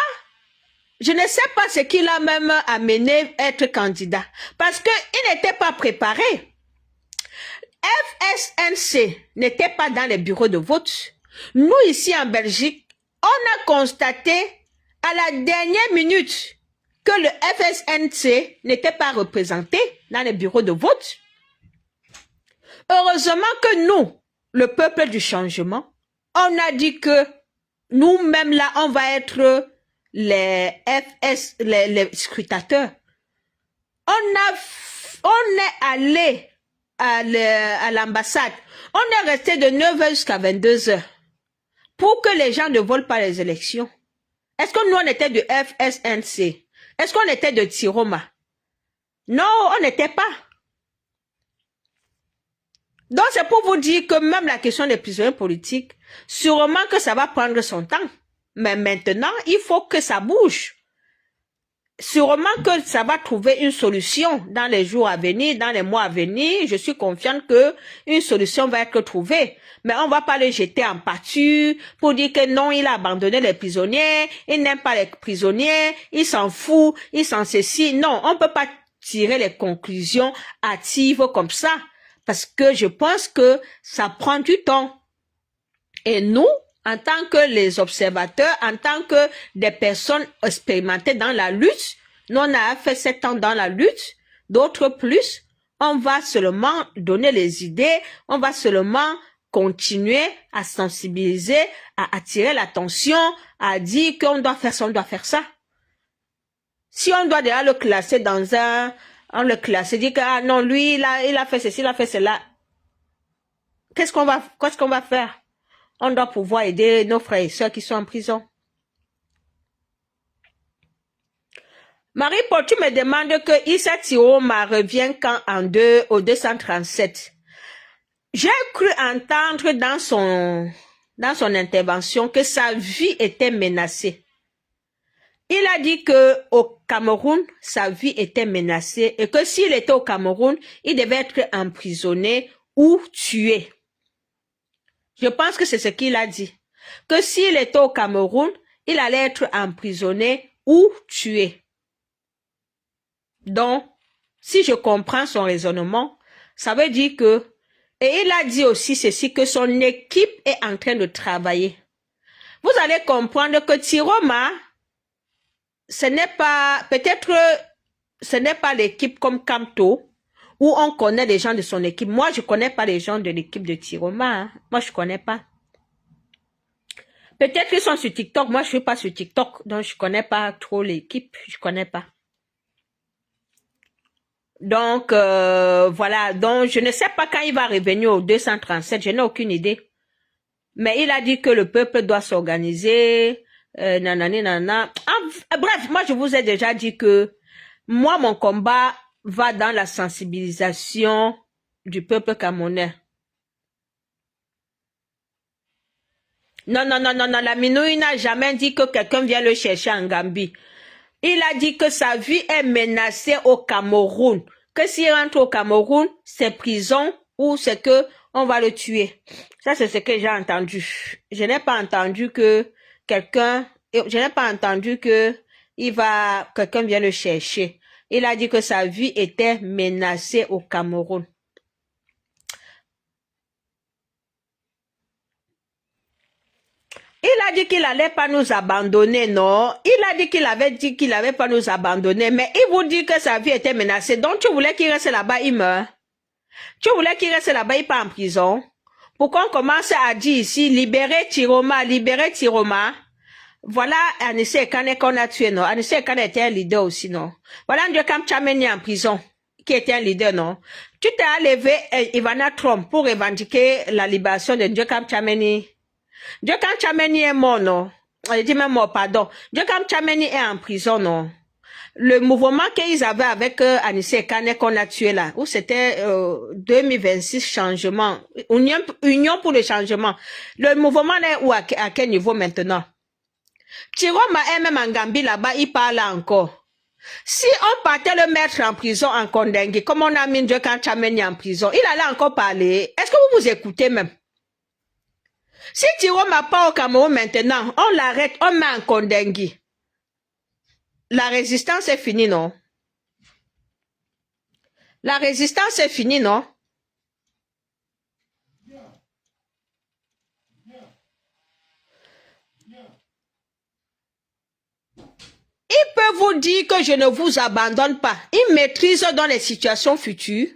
je ne sais pas ce qu'il a même amené être candidat parce qu'il n'était pas préparé. FSNC n'était pas dans les bureaux de vote. Nous, ici en Belgique, on a constaté à la dernière minute que le FSNC n'était pas représenté dans les bureaux de vote. Heureusement que nous, le peuple du changement, on a dit que nous-mêmes là, on va être les scrutateurs. On est allé à l'ambassade. On est resté de 9h jusqu'à 22h pour que les gens ne volent pas les élections. Est-ce que nous, on était de FSNC? Est-ce qu'on était de Tiroma? Non, on n'était pas. Donc, c'est pour vous dire que même la question des prisonniers politiques, sûrement que ça va prendre son temps. Mais maintenant, il faut que ça bouge. Sûrement que ça va trouver une solution dans les jours à venir, dans les mois à venir. Je suis confiante que une solution va être trouvée. Mais on va pas le jeter en pâture pour dire que non, il a abandonné les prisonniers, il n'aime pas les prisonniers, il s'en fout, il s'en ceci. Non, on peut pas tirer les conclusions hâtives comme ça. Parce que je pense que ça prend du temps. Et nous, en tant que les observateurs, en tant que des personnes expérimentées dans la lutte, nous on a fait 7 ans dans la lutte, d'autres plus, on va seulement donner les idées, on va seulement continuer à sensibiliser, à attirer l'attention, à dire qu'on doit faire ça, on doit faire ça. Si on doit déjà le classer dans on le classe, dit que ah non, lui, il a fait ceci, il a fait cela. Qu'est-ce qu'on va faire? On doit pouvoir aider nos frères et sœurs qui sont en prison. Marie-Paul, tu me demandes que Issa Tiroma revient quand au 237. J'ai cru entendre dans son intervention que sa vie était menacée. Il a dit que au Cameroun, sa vie était menacée et que s'il était au Cameroun, il devait être emprisonné ou tué. Je pense que c'est ce qu'il a dit. Que s'il était au Cameroun, il allait être emprisonné ou tué. Donc, si je comprends son raisonnement, ça veut dire que, et il a dit aussi ceci, que son équipe est en train de travailler. Vous allez comprendre que Tiroma, ce n'est pas, peut-être, ce n'est pas l'équipe comme Kamto, où on connaît les gens de son équipe. Moi, je connais pas les gens de l'équipe de Tiroma. Hein. Moi, je connais pas. Peut-être qu'ils sont sur TikTok. Moi, je suis pas sur TikTok. Donc, je connais pas trop l'équipe. Je connais pas. Donc, voilà. Donc, je ne sais pas quand il va revenir au 237. Je n'ai aucune idée. Mais il a dit que le peuple doit s'organiser. Nanani, nanana. Bref, moi, je vous ai déjà dit que moi, mon combat va dans la sensibilisation du peuple camerounais. Non, non, non, non, non, la Minouille n'a jamais dit que quelqu'un vient le chercher en Gambie. Il a dit que sa vie est menacée au Cameroun. Que s'il rentre au Cameroun, c'est prison ou c'est que on va le tuer. Ça, c'est ce que j'ai entendu. Je n'ai pas entendu que quelqu'un vient le chercher. Il a dit que sa vie était menacée au Cameroun. a dit qu'il allait pas nous abandonner, non? Il a dit qu'il avait dit qu'il allait pas nous abandonner, mais il vous dit que sa vie était menacée. Donc, tu voulais qu'il reste là-bas, il meurt. Tu voulais qu'il reste là-bas, il part en prison. Pour qu'on commence à dire ici, libérer Tiroma, libérer Tiroma. Voilà Anissé Ekane qu'on a tué, non? Anissé Ekane était un leader aussi, non? Voilà Ndjokam Tchameni en prison, qui était un leader, non? Tu t'es enlevé Ivana Trump pour revendiquer la libération de Ndjokam Tchameni. Ndjokam Tchameni est mort, non? Je dis même mort, pardon. Ndjokam Tchameni est en prison, non? Le mouvement qu'ils avaient avec Anissé Ekane qu'on a tué là, où c'était 2026 changement, union pour le changement. Le mouvement est où à quel niveau maintenant? Tiroma est même en Gambie là-bas, il parle encore. Si on partait le mettre en prison en Kondengi, comme on a mis Ndjokam Tchameni en prison, il allait encore parler. Est-ce que vous vous écoutez même? Si Tiroma part au Cameroun maintenant, on l'arrête, on met en Kondengi. La résistance est finie, non? La résistance est finie, non? Il peut vous dire que je ne vous abandonne pas. Il maîtrise dans les situations futures.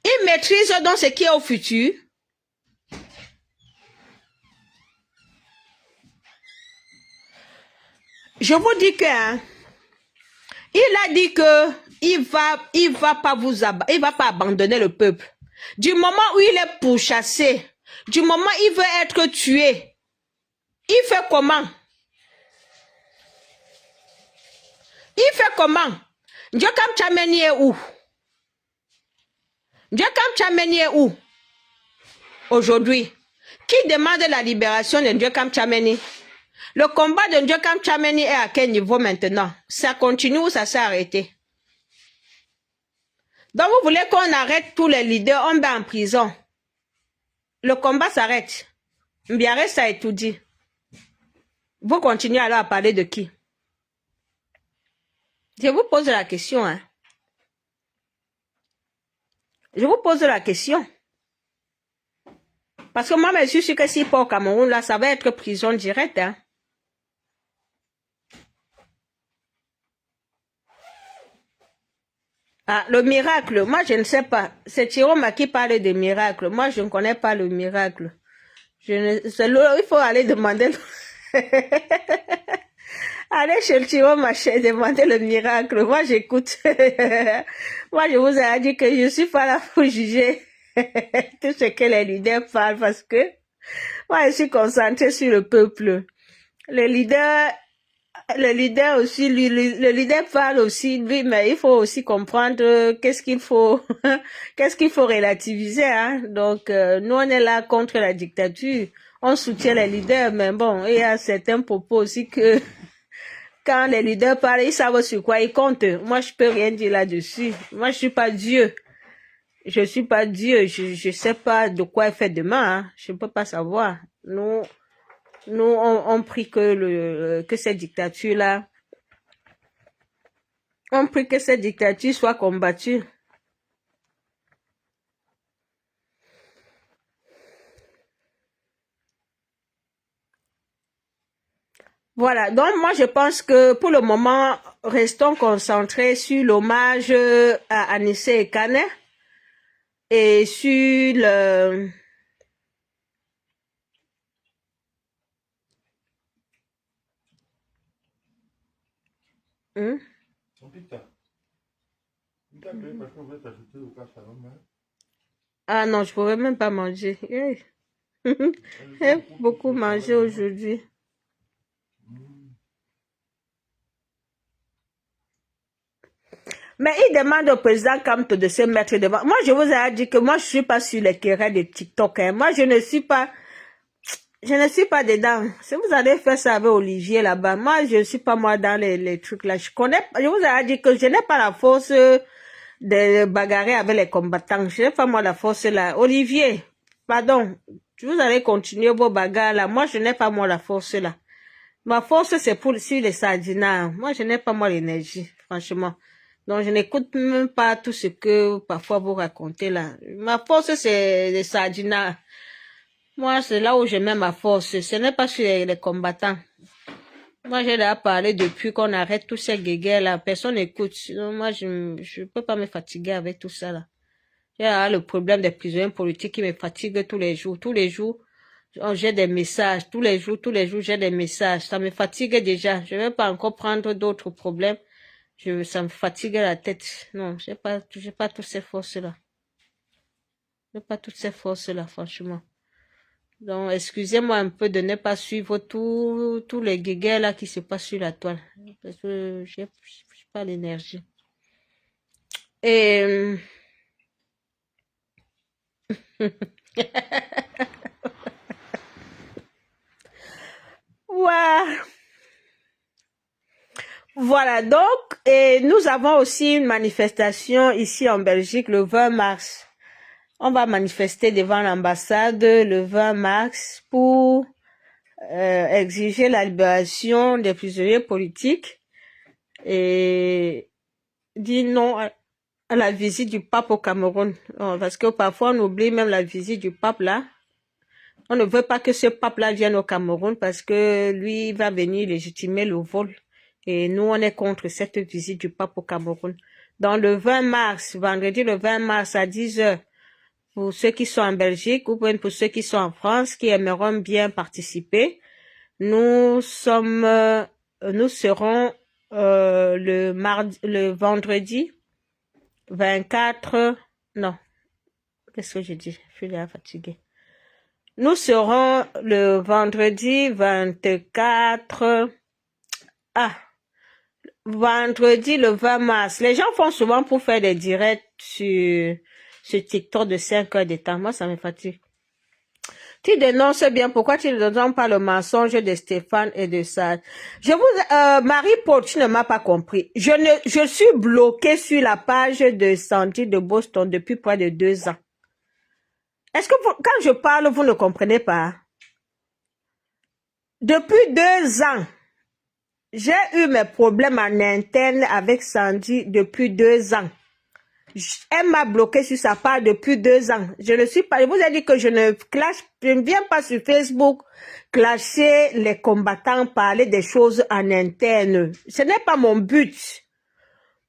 Il maîtrise dans ce qui est au futur. Je vous dis que, hein, il a dit que il va pas abandonner le peuple. Du moment où il est pourchassé, du moment où il veut être tué, il fait comment? Il fait comment? Ndjokam Tchameni est où? Ndjokam Tchameni est où? Aujourd'hui. Qui demande la libération de Ndjokam Tchameni? Le combat de Ndjokam Tchameni est à quel niveau maintenant? Ça continue ou ça s'est arrêté? Donc vous voulez qu'on arrête tous les leaders, on met en prison. Le combat s'arrête. Mbiare, ça est tout dit. Vous continuez alors à parler de qui? Je vous pose la question, hein. Je vous pose la question. Parce que moi, je suis sûr que s'il part au Cameroun, là, ça va être prison directe, hein. Ah, le miracle, moi, je ne sais pas. C'est Tiroma qui parle de miracle. Moi, je ne connais pas le miracle. Il faut aller demander... Allez chez le Tiroma, demander le miracle. Moi, j'écoute. Moi, je vous ai dit que je suis pas là pour juger tout ce que les leaders parlent parce que moi, je suis concentrée sur le peuple. Le leader aussi, le leader parle aussi, lui, mais il faut aussi comprendre qu'est-ce qu'il faut relativiser, hein. Donc, nous, on est là contre la dictature. On soutient les leaders, mais bon, il y a certains propos aussi que quand les leaders parlent, ils savent sur quoi ils comptent. Moi, je peux rien dire là-dessus. Moi, je suis pas Dieu. Je suis pas Dieu. Je sais pas de quoi il fait demain, hein. Je ne peux pas savoir. Nous, on prie que cette dictature-là, on prie que cette dictature soit combattue. Voilà, donc moi je pense que pour le moment, restons concentrés sur l'hommage à Anissé Ekane et sur le... Hmm? Ah non, je pourrais même pas manger. J'ai beaucoup mangé aujourd'hui. Mais il demande au président Kamto de se mettre devant. Moi, je vous ai dit que moi, je suis pas sur les querelles de TikTok, hein. Moi, je ne suis pas dedans. Si vous allez faire ça avec Olivier là-bas, moi, je ne suis pas moi dans les trucs là. Je vous ai dit que je n'ai pas la force de bagarrer avec les combattants. Je n'ai pas moi la force là. Olivier, pardon, vous allez continuer vos bagarres là. Moi, je n'ai pas moi la force là. Ma force, c'est sur les sardinats. Moi, je n'ai pas moi l'énergie, franchement. Donc, je n'écoute même pas tout ce que parfois vous racontez là. Ma force, c'est les sardinats. Moi, c'est là où je mets ma force. Ce n'est pas sur les combattants. Moi, j'ai déjà parlé depuis qu'on arrête tous ces guéguerres là. Personne n'écoute. Moi, je peux pas me fatiguer avec tout ça là. J'ai le problème des prisonniers politiques qui me fatigue tous les jours. Tous les jours, j'ai des messages. Tous les jours, j'ai des messages. Ça me fatigue déjà. Je vais pas encore prendre d'autres problèmes. Ça me fatigue la tête. Non, j'ai pas toutes ces forces-là. J'ai pas toutes ces forces-là, franchement. Donc, excusez-moi un peu de ne pas suivre tous les guéguerres là qui se passent sur la toile. Parce que j'ai pas l'énergie. Et, ouais. Voilà, donc, et nous avons aussi une manifestation ici en Belgique le 20 mars. On va manifester devant l'ambassade le 20 mars pour exiger la libération des prisonniers politiques et dire non à la visite du pape au Cameroun. Parce que parfois on oublie même la visite du pape là. On ne veut pas que ce pape-là vienne au Cameroun parce que lui va venir légitimer le vol. Et nous, on est contre cette visite du pape au Cameroun. Donc, le 20 mars, vendredi le 20 mars à 10h, pour ceux qui sont en Belgique ou pour ceux qui sont en France, qui aimeront bien participer, nous serons le vendredi 24, non, qu'est-ce que j'ai dit? Je suis déjà fatiguée. Nous serons le vendredi 24, vendredi le 20 mars. Les gens font souvent pour faire des directs sur TikTok de 5 heures de temps. Moi, ça me fatigue. Tu dénonces bien. Pourquoi tu ne dénonces pas le mensonge de Stéphane et de ça? Marie-Paul, tu ne m'as pas compris. Je suis bloquée sur la page de Sandy de Boston depuis près de 2 ans. Est-ce que quand je parle, vous ne comprenez pas? Depuis 2 ans, j'ai eu mes problèmes en interne avec Sandy depuis 2 ans. Elle m'a bloqué sur sa page depuis 2 ans. Je ne suis pas, je vous ai dit que je ne viens pas sur Facebook clasher les combattants, parler des choses en interne. Ce n'est pas mon but.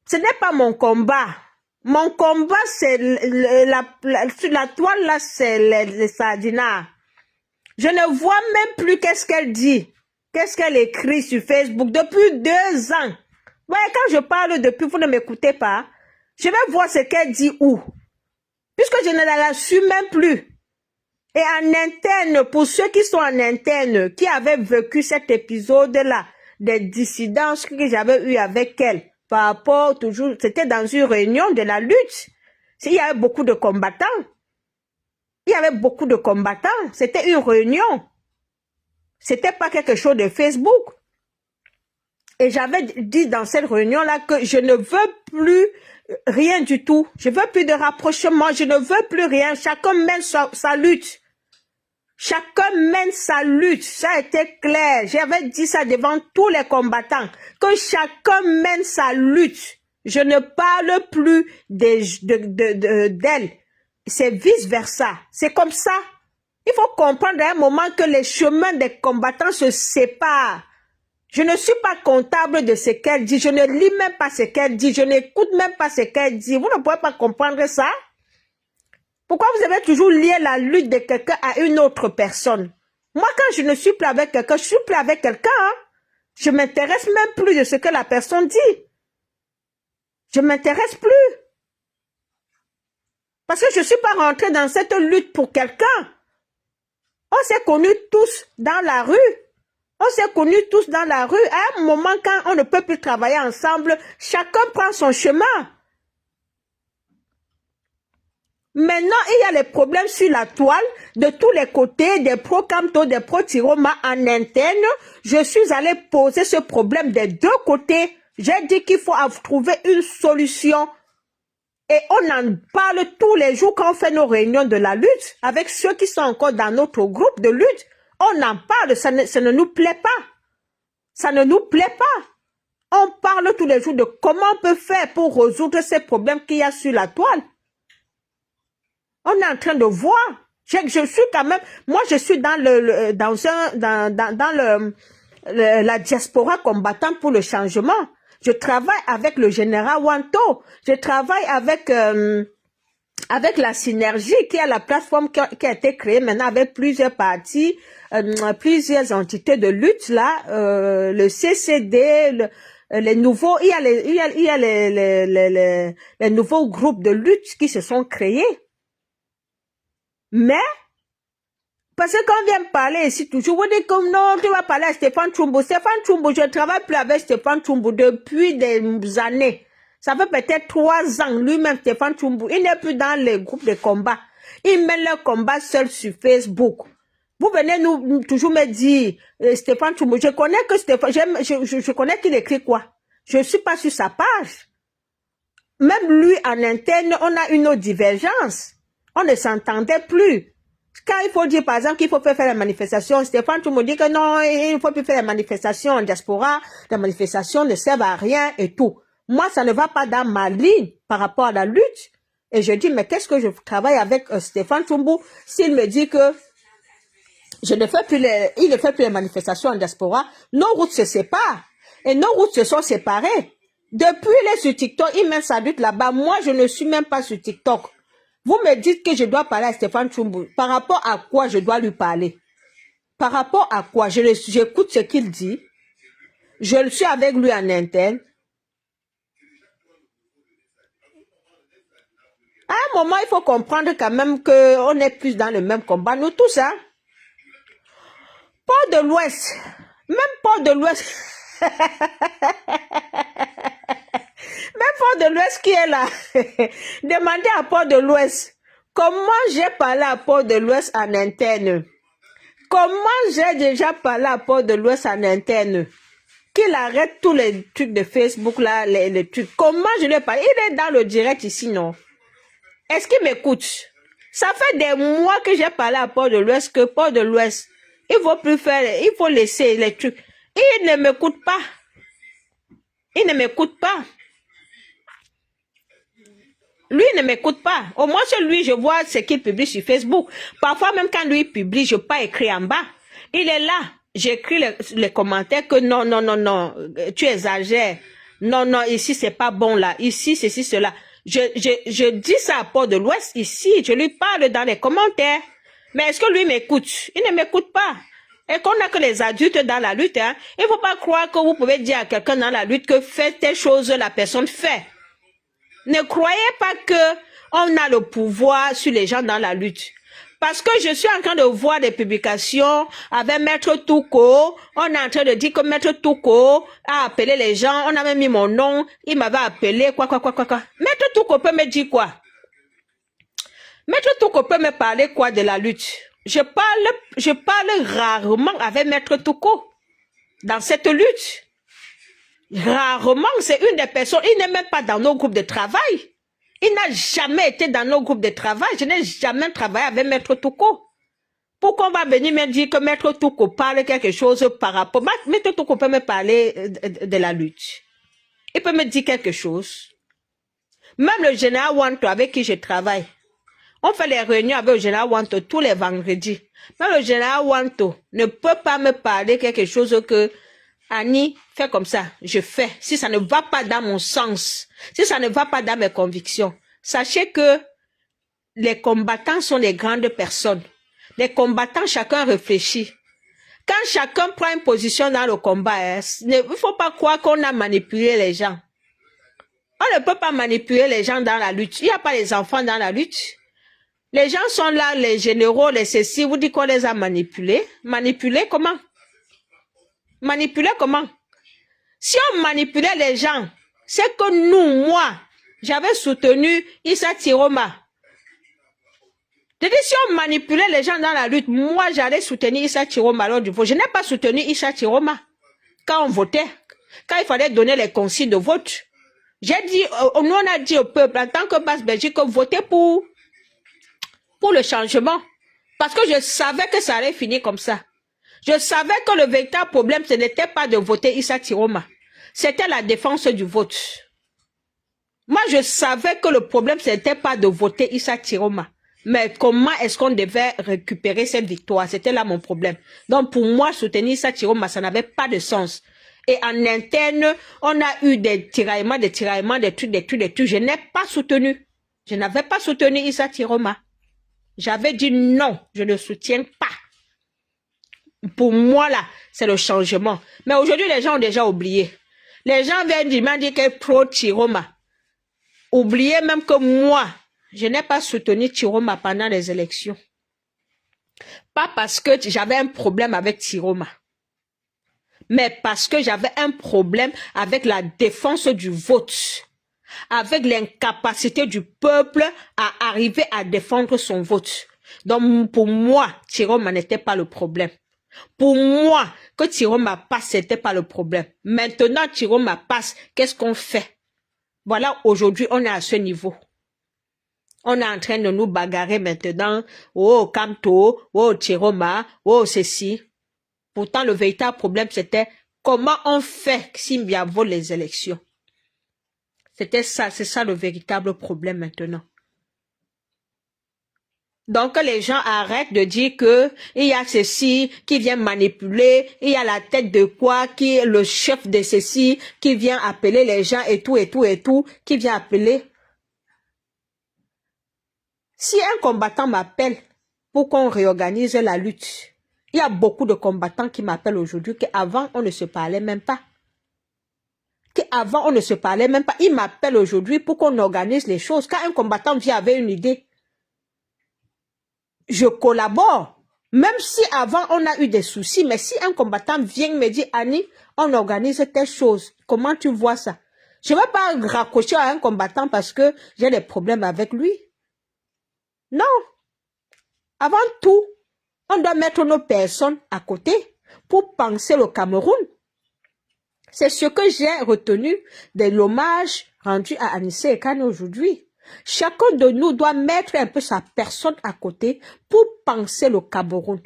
Ce n'est pas mon combat. Mon combat, c'est sur la toile là, c'est les sardinards. Je ne vois même plus qu'est-ce qu'elle dit. Qu'est-ce qu'elle écrit sur Facebook depuis 2 ans. Ouais, quand je parle depuis, vous ne m'écoutez pas. Je vais voir ce qu'elle dit où. Puisque je ne la suis même plus. Et en interne, pour ceux qui sont en interne, qui avaient vécu cet épisode-là, des dissidences que j'avais eues avec elle, par rapport toujours, c'était dans une réunion de la lutte. Il y avait beaucoup de combattants. Il y avait beaucoup de combattants. C'était une réunion. C'était pas quelque chose de Facebook. Et j'avais dit dans cette réunion-là que je ne veux plus rien du tout. Je veux plus de rapprochement. Je ne veux plus rien. Chacun mène sa lutte. Chacun mène sa lutte. Ça a été clair. J'avais dit ça devant tous les combattants. Que chacun mène sa lutte. Je ne parle plus d'elle. C'est vice-versa. C'est comme ça. Il faut comprendre à un moment que les chemins des combattants se séparent. Je ne suis pas comptable de ce qu'elle dit. Je ne lis même pas ce qu'elle dit. Je n'écoute même pas ce qu'elle dit. Vous ne pouvez pas comprendre ça? Pourquoi vous avez toujours lié la lutte de quelqu'un à une autre personne? Moi, quand je ne suis plus avec quelqu'un, je suis plus avec quelqu'un. Hein? Je m'intéresse même plus de ce que la personne dit. Je m'intéresse plus. Parce que je ne suis pas rentrée dans cette lutte pour quelqu'un. On s'est connus tous dans la rue. On s'est connus tous dans la rue. À un moment, quand on ne peut plus travailler ensemble, chacun prend son chemin. Maintenant, il y a les problèmes sur la toile, de tous les côtés, des pro-Camto, des pro-Tiroma en interne. Je suis allée poser ce problème des deux côtés. J'ai dit qu'il faut trouver une solution. Et on en parle tous les jours quand on fait nos réunions de la lutte, avec ceux qui sont encore dans notre groupe de lutte. On en parle, ça ne nous plaît pas. Ça ne nous plaît pas. On parle tous les jours de comment on peut faire pour résoudre ces problèmes qu'il y a sur la toile. On est en train de voir. Je suis quand même, moi je suis dans la diaspora combattante pour le changement. Je travaille avec le général Wanto. Je travaille avec la synergie qui est la plateforme qui a été créée maintenant avec plusieurs partis, plusieurs entités de lutte là, le CCD, les nouveaux, il y a les nouveaux groupes de lutte qui se sont créés. Mais parce que quand on vient me parler ici toujours, vous dites comme non, tu vas parler à Stéphane Tshombo. Stéphane Tshombo, je ne travaille plus avec Stéphane Tshombo depuis des années. Ça fait peut-être 3 ans, lui-même, Stéphane Tshombo. Il n'est plus dans les groupes de combat. Il met leur combat seul sur Facebook. Vous venez toujours me dire, Stéphane Tshombo, je connais que Stéphane, je connais qu'il écrit quoi. Je ne suis pas sur sa page. Même lui, en interne, on a une autre divergence. On ne s'entendait plus. Quand il faut dire, par exemple, qu'il faut faire la manifestation, Stéphane, tu me dis que non, il ne faut plus faire la manifestation en diaspora, la manifestation ne sert à rien et tout. Moi, ça ne va pas dans ma ligne par rapport à la lutte. Et je dis, mais qu'est-ce que je travaille avec Stéphane Tshombo s'il me dit que il ne fait plus les manifestations en diaspora, nos routes se séparent. Et nos routes se sont séparées. Depuis, il est sur TikTok, il met sa lutte là-bas. Moi, je ne suis même pas sur TikTok. Vous me dites que je dois parler à Stéphane Tshombo. Par rapport à quoi je dois lui parler? Par rapport à quoi? J'écoute ce qu'il dit. Je le suis avec lui en interne. À un moment, il faut comprendre quand même qu'on est plus dans le même combat. Nous tous, hein. Port de l'Ouest. Même Port de l'Ouest. Même Port de l'Ouest qui est là. Demandez à Port de l'Ouest. Comment j'ai parlé à Port de l'Ouest en interne? Comment j'ai déjà parlé à Port de l'Ouest en interne? Qu'il arrête tous les trucs de Facebook là, les trucs. Comment je lui ai parlé? Il est dans le direct ici, non? Est-ce qu'il m'écoute? Ça fait des mois que j'ai parlé à Port de l'Ouest, que Port de l'Ouest, il faut laisser les trucs. Il ne m'écoute pas. Il ne m'écoute pas. Lui ne m'écoute pas. Au moins, sur lui, je vois ce qu'il publie sur Facebook. Parfois, même quand lui publie, je n'ai pas écrit en bas. Il est là. J'écris les commentaires que non, non, non, non, tu exagères. Non, non, ici, c'est pas bon là. Ici, ceci, cela. Je dis ça à Port de l'Ouest, ici. Je lui parle dans les commentaires. Mais est-ce que lui m'écoute? Il ne m'écoute pas. Et qu'on n'a que les adultes dans la lutte, hein. Il ne faut pas croire que vous pouvez dire à quelqu'un dans la lutte que faites telle chose, la personne fait. Ne croyez pas que on a le pouvoir sur les gens dans la lutte. Parce que je suis en train de voir des publications avec Maître Touko. On est en train de dire que Maître Touko a appelé les gens. On a même mis mon nom. Il m'avait appelé. Quoi. Maître Touko peut me dire quoi? Maître Touko peut me parler quoi de la lutte? Je parle rarement avec Maître Touko dans cette lutte. Rarement, c'est une des personnes, il n'est même pas dans nos groupes de travail. Il n'a jamais été dans nos groupes de travail. Je n'ai jamais travaillé avec Maître Touko. Pourquoi on va venir me dire que Maître Touko parle quelque chose par rapport... Maître Touko peut me parler de la lutte. Il peut me dire quelque chose. Même le général Wanto avec qui je travaille. On fait les réunions avec le général Wanto tous les vendredis. Même le général Wanto ne peut pas me parler quelque chose que... Annie, fais comme ça, je fais. Si ça ne va pas dans mon sens, si ça ne va pas dans mes convictions, sachez que les combattants sont des grandes personnes. Les combattants, chacun réfléchit. Quand chacun prend une position dans le combat, il ne faut pas croire qu'on a manipulé les gens. On ne peut pas manipuler les gens dans la lutte. Il n'y a pas les enfants dans la lutte. Les gens sont là, les généraux, les ceci, vous dites qu'on les a manipulés. Manipulés comment? Manipuler comment? Si on manipulait les gens, c'est que moi, j'avais soutenu Issa Tiroma. Je dis, si on manipulait les gens dans la lutte, moi, j'allais soutenir Issa Tiroma lors du vote. Je n'ai pas soutenu Issa Tiroma quand on votait, quand il fallait donner les consignes de vote. J'ai dit, nous on a dit au peuple, en tant que Basse Belgique, votez pour le changement. Parce que je savais que ça allait finir comme ça. Je savais que le véritable problème, ce n'était pas de voter Issa Tiroma. C'était la défense du vote. Moi, je savais que le problème, ce n'était pas de voter Issa Tiroma. Mais comment est-ce qu'on devait récupérer cette victoire? C'était là mon problème. Donc, pour moi, soutenir ça, Chiroma, ça n'avait pas de sens. Et en interne, on a eu des tiraillements, des trucs. Je n'ai pas soutenu. Je n'avais pas soutenu Issa Chiroma. J'avais dit non, je ne soutiens pas. Pour moi, là, c'est le changement. Mais aujourd'hui, les gens ont déjà oublié. Les gens viennent dire que pro Chiroma. Oubliez même que moi, je n'ai pas soutenu Chiroma pendant les élections. Pas parce que j'avais un problème avec Chiroma, mais parce que j'avais un problème avec la défense du vote, avec l'incapacité du peuple à arriver à défendre son vote. Donc, pour moi, Chiroma n'était pas le problème. Pour moi, que Chiroma passe, c'était pas le problème. Maintenant, Chiroma passe, qu'est-ce qu'on fait? Voilà, aujourd'hui, on est à ce niveau. On est en train de nous bagarrer maintenant. Oh, Kamto, oh, Chiroma, oh, ceci. Pourtant, le véritable problème, c'était comment on fait si bien vole les élections. C'était ça, c'est ça le véritable problème maintenant. Donc, les gens arrêtent de dire que il y a ceci qui vient manipuler, il y a la tête de quoi, qui est le chef de ceci, qui vient appeler les gens et tout, qui vient appeler. Si un combattant m'appelle pour qu'on réorganise la lutte, il y a beaucoup de combattants qui m'appellent aujourd'hui qu'avant, on ne se parlait même pas. Qu'avant, on ne se parlait même pas. Ils m'appellent aujourd'hui pour qu'on organise les choses. Quand un combattant vient avec une idée, je collabore. Même si avant, on a eu des soucis, mais si un combattant vient me dire, Annie, on organise telle chose, comment tu vois ça? Je ne vais pas raccrocher à un combattant parce que j'ai des problèmes avec lui. Non. Avant tout, on doit mettre nos personnes à côté pour penser le Cameroun. C'est ce que j'ai retenu de l'hommage rendu à Anissé Ekane aujourd'hui. Chacun de nous doit mettre un peu sa personne à côté pour penser le Cameroun.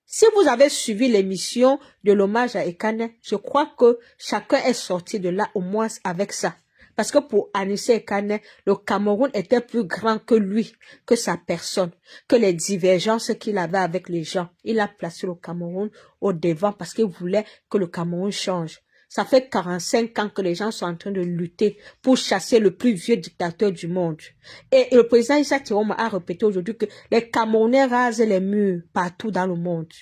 Si vous avez suivi l'émission de l'hommage à Ekane, je crois que chacun est sorti de là au moins avec ça. Parce que pour Anissé Ekane, le Cameroun était plus grand que lui, que sa personne, que les divergences qu'il avait avec les gens. Il a placé le Cameroun au devant parce qu'il voulait que le Cameroun change. Ça fait 45 ans que les gens sont en train de lutter pour chasser le plus vieux dictateur du monde. Et le président Issa Chiroma a répété aujourd'hui que les Camerounais rasent les murs partout dans le monde.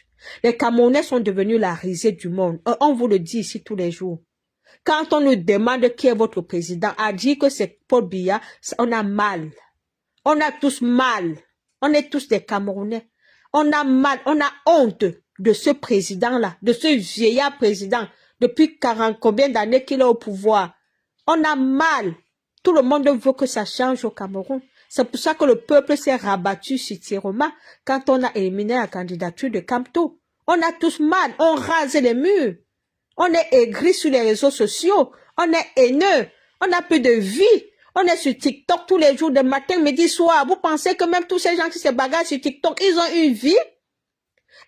Les Camerounais sont devenus la risée du monde. On vous le dit ici tous les jours. Quand on nous demande qui est votre président, à dire que c'est Paul Biya, on a mal. On a tous mal. On est tous des Camerounais. On a mal, on a honte de ce président-là, de ce vieillard président. Depuis 40 combien d'années qu'il est au pouvoir. On a mal. Tout le monde veut que ça change au Cameroun. C'est pour ça que le peuple s'est rabattu sur Chiroma quand on a éliminé la candidature de Kamto. On a tous mal. On rase les murs. On est aigri sur les réseaux sociaux. On est haineux. On n'a plus de vie. On est sur TikTok tous les jours, de matin, midi, soir. Vous pensez que même tous ces gens qui se bagarrent sur TikTok, ils ont une vie?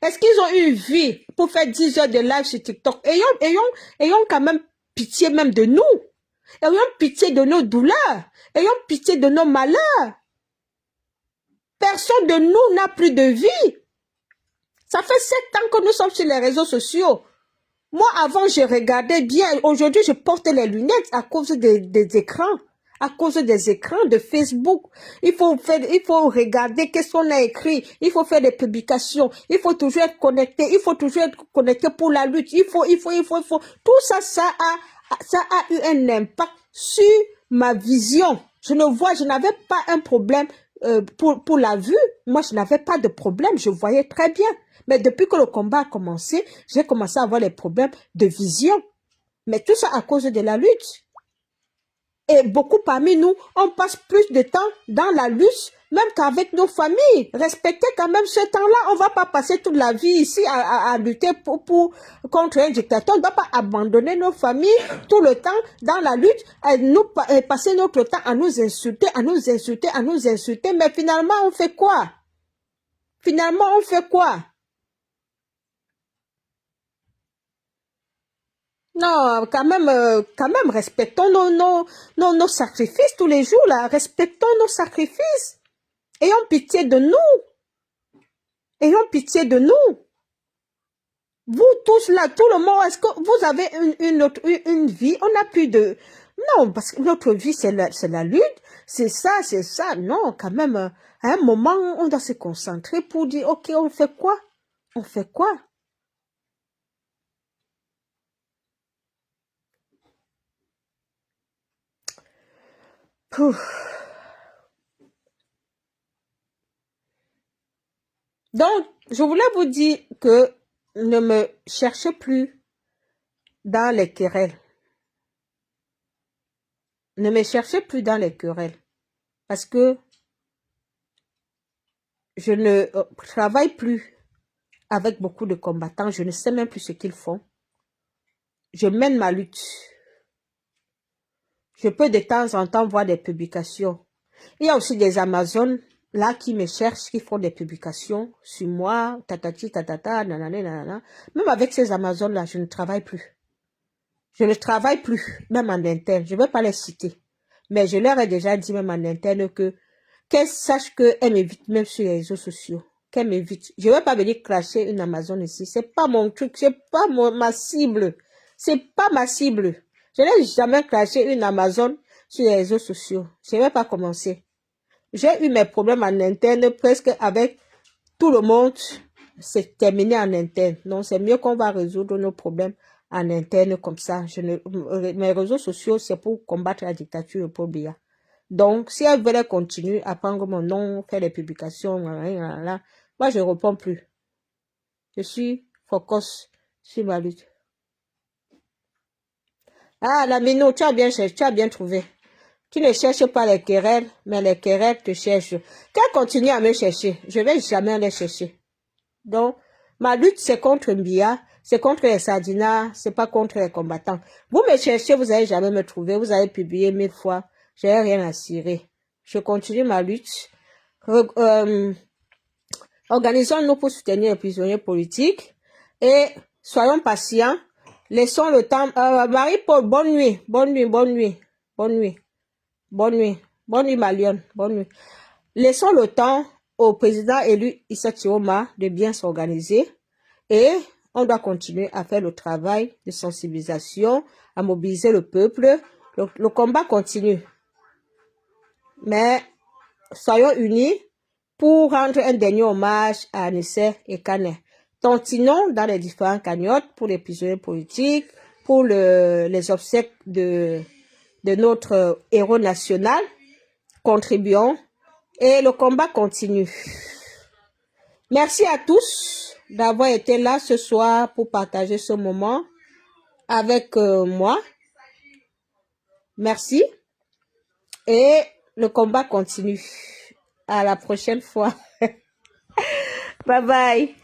Est-ce qu'ils ont eu une vie pour faire 10 heures de live sur TikTok? Ayons quand même pitié même de nous. Ayons pitié de nos douleurs. Ayons pitié de nos malheurs. Personne de nous n'a plus de vie. Ça fait 7 ans que nous sommes sur les réseaux sociaux. Moi, avant, je regardais bien. Aujourd'hui, je porte les lunettes à cause des écrans. À cause des écrans de Facebook. Il faut regarder qu'est-ce qu'on a écrit. Il faut faire des publications. Il faut toujours être connecté. Il faut toujours être connecté pour la lutte. Il faut. Tout ça, ça a eu un impact sur ma vision. Je n'avais pas un problème pour la vue. Moi, je n'avais pas de problème. Je voyais très bien. Mais depuis que le combat a commencé, j'ai commencé à avoir les problèmes de vision. Mais tout ça à cause de la lutte. Et beaucoup parmi nous, on passe plus de temps dans la lutte, même qu'avec nos familles. Respectez quand même ce temps-là. On ne va pas passer toute la vie ici à lutter contre un dictateur. On ne va pas abandonner nos familles tout le temps dans la lutte, et passer notre temps à nous insulter. Mais finalement, on fait quoi? Non, quand même, respectons nos sacrifices tous les jours, là. Respectons nos sacrifices. Ayons pitié de nous. Ayons pitié de nous. Vous tous là, tout le monde, est-ce que vous avez une vie? On n'a plus de... Non, parce que notre vie, c'est la lutte. C'est ça. Non, quand même, à un moment, on doit se concentrer pour dire, OK, on fait quoi? On fait quoi? Pouf. Donc, je voulais vous dire que ne me cherchez plus dans les querelles. Ne me cherchez plus dans les querelles. Parce que je ne travaille plus avec beaucoup de combattants. Je ne sais même plus ce qu'ils font. Je mène ma lutte. Je peux de temps en temps voir des publications. Il y a aussi des Amazones là qui me cherchent, qui font des publications sur moi, tatati, tatata, nanana, nanana. Même avec ces Amazones là, je ne travaille plus. Je ne travaille plus, même en interne. Je ne vais pas les citer. Mais je leur ai déjà dit même en interne qu'elles sachent qu'elles m'évitent même sur les réseaux sociaux. Qu'elles m'évitent. Je ne vais pas venir clasher une Amazon ici. C'est pas mon truc. C'est pas ma cible. C'est pas ma cible. Je n'ai jamais clashé une Amazon sur les réseaux sociaux. Je ne vais pas commencer. J'ai eu mes problèmes en interne presque avec tout le monde. C'est terminé en interne. Donc, c'est mieux qu'on va résoudre nos problèmes en interne comme ça. Mes réseaux sociaux, c'est pour combattre la dictature pour Biya. Donc, si elle veut continuer à prendre mon nom, faire des publications, moi, je ne réponds plus. Je suis focus sur ma lutte. Ah, la Mino, tu as bien trouvé. Tu ne cherches pas les querelles, mais les querelles te cherchent. Qu'elle continue à me chercher, je ne vais jamais les chercher. Donc, ma lutte, c'est contre Biya, c'est contre les Sardinats, c'est pas contre les combattants. Vous me cherchez, vous n'allez jamais me trouver, vous avez publié 1000 fois, je n'ai rien à cirer. Je continue ma lutte. Organisons-nous pour soutenir les prisonniers politiques et soyons patients. Laissons le temps. Marie-Paul, bonne nuit, bonne nuit, bonne nuit, bonne nuit, bonne nuit, bonne nuit, ma lionne, bonne nuit. Laissons le temps au président élu Issa Chioma de bien s'organiser et on doit continuer à faire le travail de sensibilisation, à mobiliser le peuple. Le combat continue. Mais soyons unis pour rendre un dernier hommage à Anissé et Kane. Tantinons dans les différentes cagnottes pour les prisonniers politiques, pour les obsèques de notre héros national. Contribuons et le combat continue. Merci à tous d'avoir été là ce soir pour partager ce moment avec moi. Merci. Et le combat continue. À la prochaine fois. Bye bye.